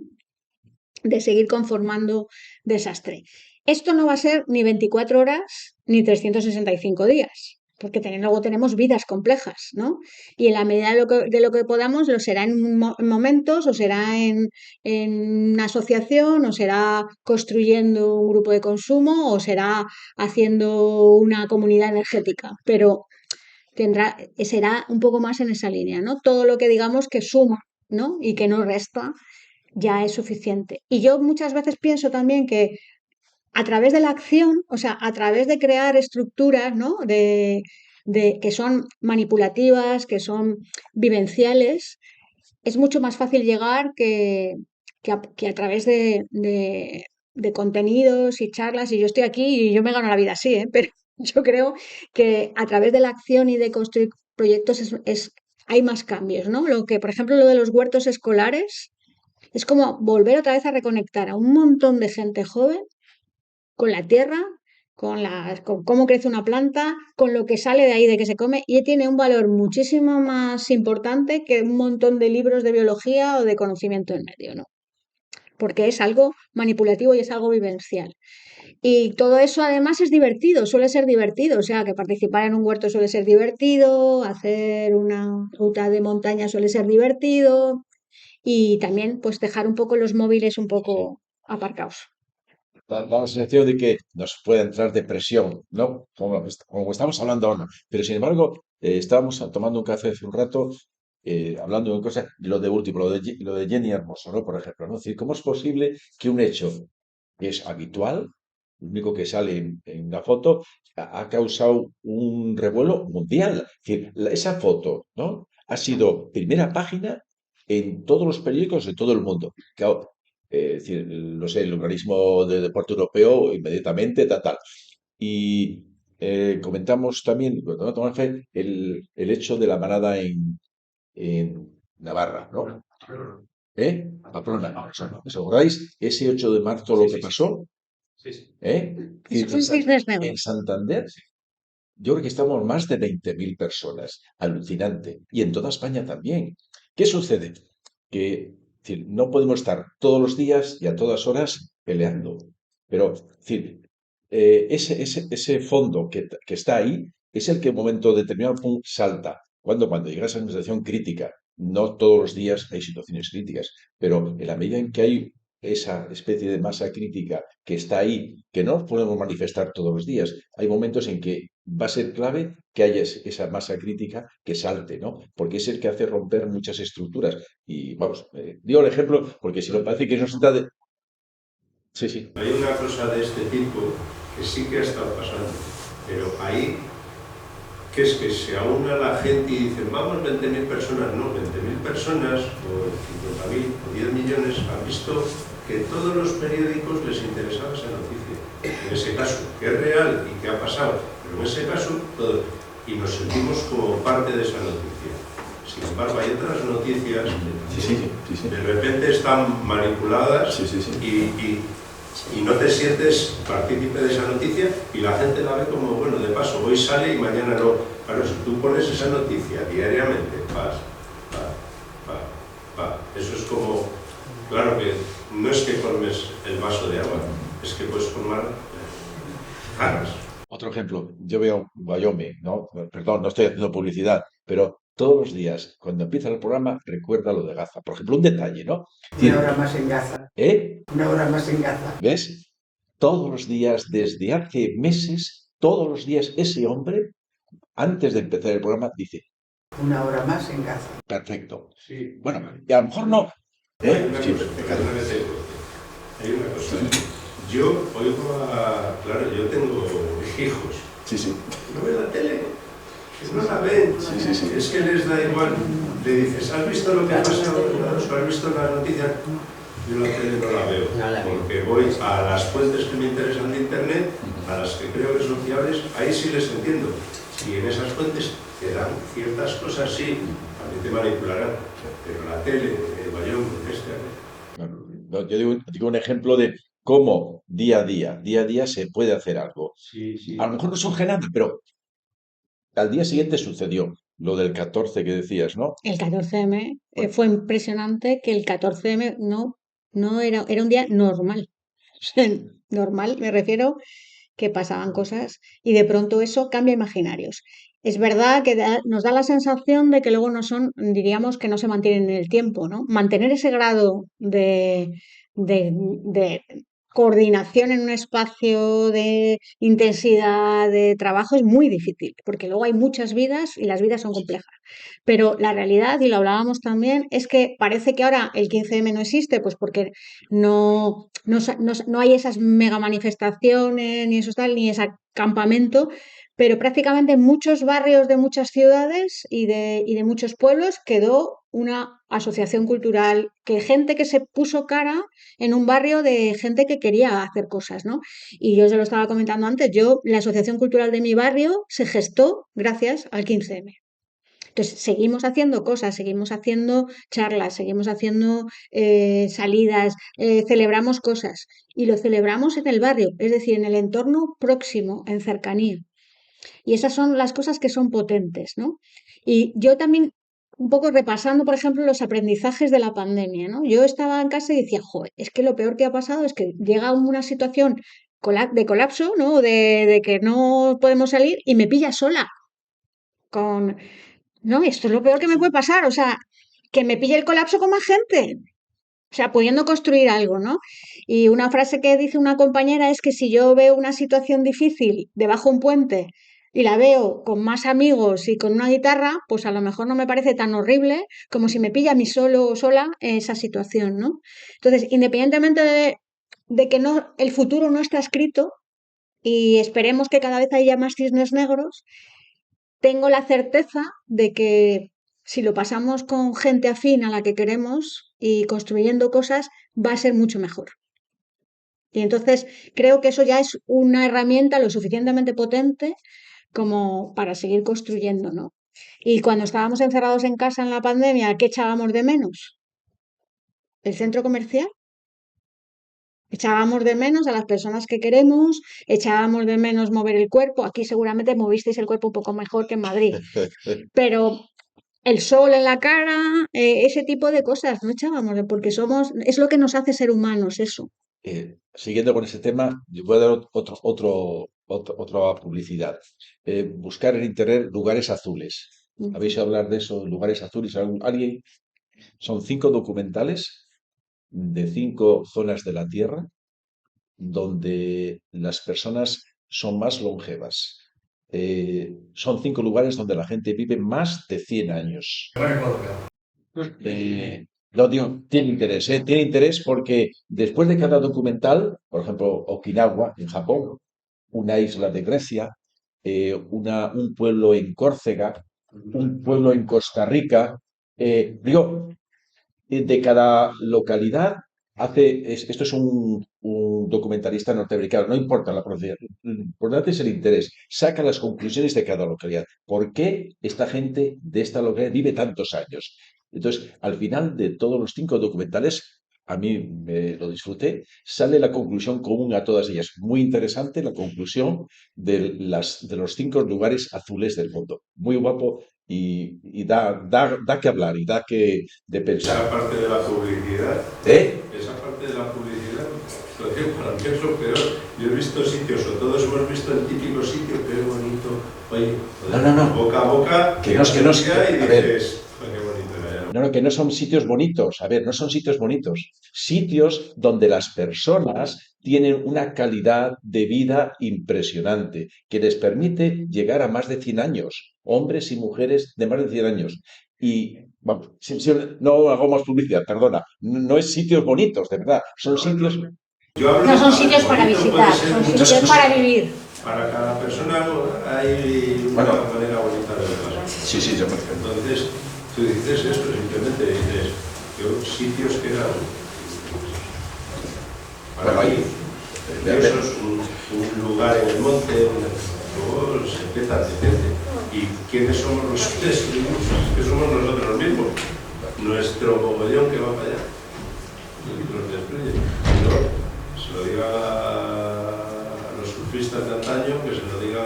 De seguir conformando desastre. Esto no va a ser ni 24 horas ni 365 días, porque luego tenemos vidas complejas, ¿no? Y en la medida de lo que podamos, lo será en momentos, o será en una asociación, o será construyendo un grupo de consumo, o será haciendo una comunidad energética, pero será un poco más en esa línea, ¿no? Todo lo que digamos que suma, ¿no? Y que no resta ya es suficiente. Y yo muchas veces pienso también que a través de la acción, o sea, a través de crear estructuras, ¿no? Que son manipulativas, que son vivenciales, es mucho más fácil llegar que a través de contenidos y charlas. Y yo estoy aquí y yo me gano la vida así, ¿eh? Pero yo creo que a través de la acción y de construir proyectos hay más cambios, ¿no? Por ejemplo, lo de los huertos escolares es como volver otra vez a reconectar a un montón de gente joven con la tierra, con cómo crece una planta, con lo que sale de ahí, de que se come, y tiene un valor muchísimo más importante que un montón de libros de biología o de conocimiento en medio, ¿no? Porque es algo manipulativo y es algo vivencial. Y todo eso además es divertido, suele ser divertido, o sea, que participar en un huerto suele ser divertido, hacer una ruta de montaña suele ser divertido y también pues dejar un poco los móviles un poco aparcados. Da la sensación de que nos puede entrar depresión, ¿no? Como estamos hablando ahora. Pero sin embargo, estábamos tomando un café hace un rato, hablando de cosas, lo de último, lo de Jenny Hermoso, ¿no? Por ejemplo, ¿no? Es decir, ¿cómo es posible que un hecho que es habitual, lo único que sale en la foto, ha causado un revuelo mundial? Es decir, esa foto, ¿no? Ha sido primera página en todos los periódicos de todo el mundo. Claro, es decir, no sé, el organismo de deporte europeo inmediatamente, tal, tal. Y comentamos también, cuando tomamos fe, el hecho de la manada en Navarra, ¿no? ¿Eh? Pamplona. ¿Os acordáis? Ese 8 de marzo lo que pasó, Sí, sí. ¿eh? Eso fue un cisnes negro. En Santander, yo creo que estamos más de 20.000 personas, alucinante, y en toda España también. ¿Qué sucede? Que es decir, no podemos estar todos los días y a todas horas peleando, pero es decir, ese fondo que está ahí es el que en un momento determinado pum, salta. Cuando llegas a una situación crítica, no todos los días hay situaciones críticas, pero en la medida en que hay esa especie de masa crítica que está ahí, que no podemos manifestar todos los días, hay momentos en que va a ser clave que haya esa masa crítica que salte, ¿no? Porque es el que hace romper muchas estructuras. Y vamos, digo el ejemplo porque si no parece que no se trata de... Sí, sí. Hay una cosa de este tipo que sí que ha estado pasando, pero ahí, que es que se aúna la gente y dicen, vamos 20.000 personas, no, 20.000 personas, o 50.000, o 10 millones, han visto que todos los periódicos les interesaba esa noticia. En ese caso, que es real y que ha pasado, pero en ese caso, todo. Y nos sentimos como parte de esa noticia. Sin embargo, hay otras noticias que de repente están manipuladas y no te sientes partícipe de esa noticia y la gente la ve como, bueno, de paso, hoy sale y mañana no. Claro, si tú pones esa noticia diariamente, eso es como, claro que no es que colmes el vaso de agua, es que puedes formar caras. Otro ejemplo, yo veo Wyoming, ¿no? Perdón, no estoy haciendo publicidad, pero todos los días, cuando empieza el programa, recuerda lo de Gaza. Por ejemplo, un detalle, ¿no? Una hora más en Gaza. ¿Eh? Una hora más en Gaza. ¿Ves? Todos los días, desde hace meses, todos los días, ese hombre, antes de empezar el programa, dice, Una hora más en Gaza. perfecto. Sí. Bueno, y a lo mejor no. Hay una cosa, hay una cosa. Yo oigo claro, yo tengo hijos. Sí, sí. No ven la tele, que no la ven. Sí. Es que les da igual. Le dices, ¿has visto lo que ha pasado? ¿Has visto la noticia? Yo la tele no la veo, porque voy a las fuentes que me interesan de internet, a las que creo que son fiables, ahí sí les entiendo. Y en esas fuentes te dan ciertas cosas, sí, también te manipularán, pero la tele, el bayón, No, yo digo un ejemplo de cómo día a día se puede hacer algo. A lo mejor no surge nada, pero al día siguiente sucedió lo del 14 que decías, ¿no? El 14M Bueno, fue impresionante que el 14M no era un día normal. Normal, me refiero que pasaban cosas y de pronto eso cambia imaginarios. Es verdad que nos da la sensación de que luego no son, diríamos que no se mantienen en el tiempo, ¿no? Mantener ese grado de coordinación en un espacio de intensidad de trabajo es muy difícil, porque luego hay muchas vidas y las vidas son complejas. Pero la realidad, y lo hablábamos también, es que parece que ahora el 15M no existe, pues porque no hay esas mega manifestaciones, ni eso tal, ni ese campamento, pero prácticamente en muchos barrios de muchas ciudades y de muchos pueblos quedó una asociación cultural, que gente que se puso cara en un barrio de gente que quería hacer cosas, ¿no? Y yo se lo estaba comentando antes, la asociación cultural de mi barrio se gestó gracias al 15M. Entonces, seguimos haciendo cosas, seguimos haciendo charlas, seguimos haciendo salidas, celebramos cosas y lo celebramos en el barrio, es decir, en el entorno próximo, en cercanía. Y esas son las cosas que son potentes, ¿no? Y yo también, un poco repasando, por ejemplo, los aprendizajes de la pandemia, ¿no? Yo estaba en casa y decía, joder, es que lo peor que ha pasado es que llega una situación de colapso, ¿no? De que no podemos salir y me pilla sola con, no, esto es lo peor que me puede pasar, o sea, que me pille el colapso con más gente, o sea, pudiendo construir algo, ¿no? Y una frase que dice una compañera es que si yo veo una situación difícil debajo de un puente y la veo con más amigos y con una guitarra, pues a lo mejor no me parece tan horrible como si me pilla a mí solo o sola en esa situación, ¿no? Entonces, independientemente de que no, el futuro no está escrito y esperemos que cada vez haya más cisnes negros, tengo la certeza de que si lo pasamos con gente afín a la que queremos y construyendo cosas, va a ser mucho mejor. Y entonces creo que eso ya es una herramienta lo suficientemente potente como para seguir construyendo, ¿no? Y cuando estábamos encerrados en casa en la pandemia, ¿qué echábamos de menos? ¿El centro comercial? Echábamos de menos a las personas que queremos, echábamos de menos mover el cuerpo. Aquí seguramente movisteis el cuerpo un poco mejor que en Madrid, pero el sol en la cara, ese tipo de cosas no echábamos, porque es lo que nos hace ser humanos, eso. Siguiendo con ese tema, yo voy a dar otra publicidad. Buscar en internet lugares azules. ¿Habéis oído hablar de eso, lugares azules? ¿Alguien? Son 5 documentales de 5 zonas de la Tierra donde las personas son más longevas. Son 5 lugares donde la gente vive más de 100 años. No digo, tiene interés porque después de cada documental, por ejemplo, Okinawa en Japón, una isla de Grecia, un pueblo en Córcega, un pueblo en Costa Rica, digo, de cada localidad esto es un documentalista norteamericano, no importa la pronunciación, lo importante es el interés, saca las conclusiones de cada localidad. ¿Por qué esta gente de esta localidad vive tantos años? Entonces, al final de todos los 5 documentales, a mí me lo disfruté, sale la conclusión común a todas ellas. Muy interesante la conclusión de los 5 lugares azules del mundo. Muy guapo y da que hablar y da que de pensar. Esa parte de la publicidad, ¿Eh? esa parte de la publicidad, lo que para mí es lo peor. Yo he visto sitios, o todos hemos visto el típico sitio, qué bonito, oye, No. boca a boca, Que no, y a ver, dices, "Joder, qué bonito era ya". no, que no son sitios bonitos. A ver, no son sitios bonitos. Sitios donde las personas tienen una calidad de vida impresionante, que les permite llegar a más de 100 años, hombres y mujeres de más de 100 años. Y vamos, no hago más publicidad, perdona, no es sitios bonitos, de verdad, son sitios... Yo hablo, No son a ver, sitios para bonito visitar, puede ser son muchas sitios cosas. para vivir. Para cada persona hay una Bueno. manera bonita de verlas. Sí, yo me entiendo. Entonces, tú dices esto, simplemente dices, yo sitios que eran para Bueno, mí, eso es un lugar en el monte, luego se empieza a decir, ¿y quiénes somos los tres? Que somos nosotros mismos, nuestro mogollón que va para allá, los destruye. No, se lo digan a los surfistas de antaño, que se lo digan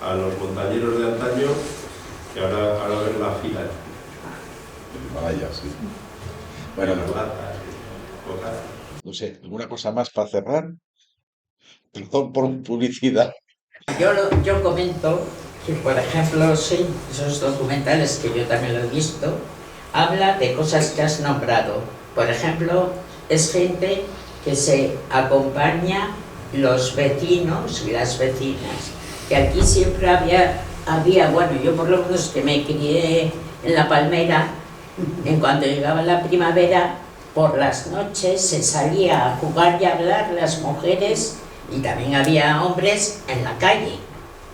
a los montañeros de antaño, que ahora ven la fila. Vaya, sí. Bueno, Las latas, coca. no sé, ¿alguna cosa más para cerrar? Perdón por publicidad. Yo comento que, por ejemplo, sí, esos documentales que yo también lo he visto, habla de cosas que has nombrado. Por ejemplo, es gente que se acompaña los vecinos y las vecinas, que aquí siempre había, bueno, yo por lo menos que me crié en La Palmera, en cuanto llegaba la primavera, por las noches se salía a jugar y a hablar las mujeres, y también había hombres en la calle.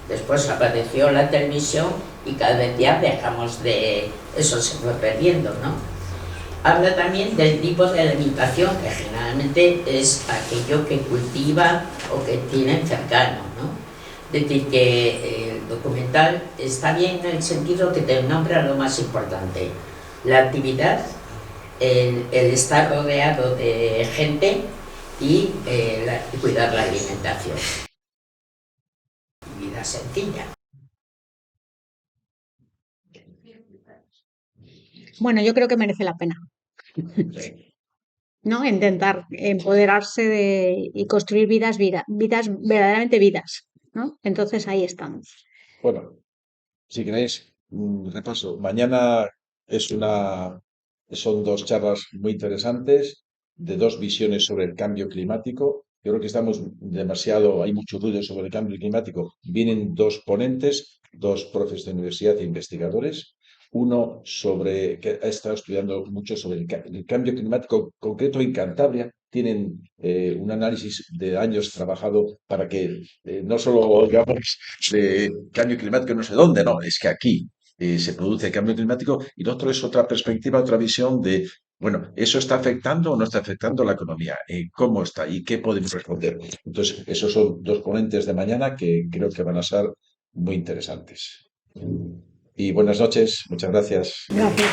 Después apareció la televisión y cada vez ya dejamos de... eso se fue perdiendo, ¿no? Habla también del tipo de alimentación, que generalmente es aquello que cultiva o que tienen cercano, ¿no? Es decir, que el documental está bien en el sentido que te nombra lo más importante: la actividad, el estar rodeado de gente y cuidar la alimentación. Vida sencilla. Bueno, yo creo que merece la pena, ¿no? Intentar empoderarse y construir vidas verdaderamente vidas, ¿no? Entonces ahí estamos. Bueno, si queréis, repaso. Mañana son 2 charlas muy interesantes de 2 visiones sobre el cambio climático. Yo creo que hay mucho ruido sobre el cambio climático. Vienen 2 ponentes, 2 profes de universidad e investigadores. Uno que ha estado estudiando mucho sobre el cambio climático concreto en Cantabria. Tienen un análisis de años trabajado para que no solo, digamos, de cambio climático no sé dónde, no, es que aquí se produce el cambio climático, y lo otro es otra perspectiva, otra visión de, bueno, ¿eso está afectando o no está afectando la economía? ¿Cómo está? ¿Y qué podemos responder? Entonces, esos son 2 ponentes de mañana que creo que van a ser muy interesantes. Y buenas noches, muchas gracias. Gracias.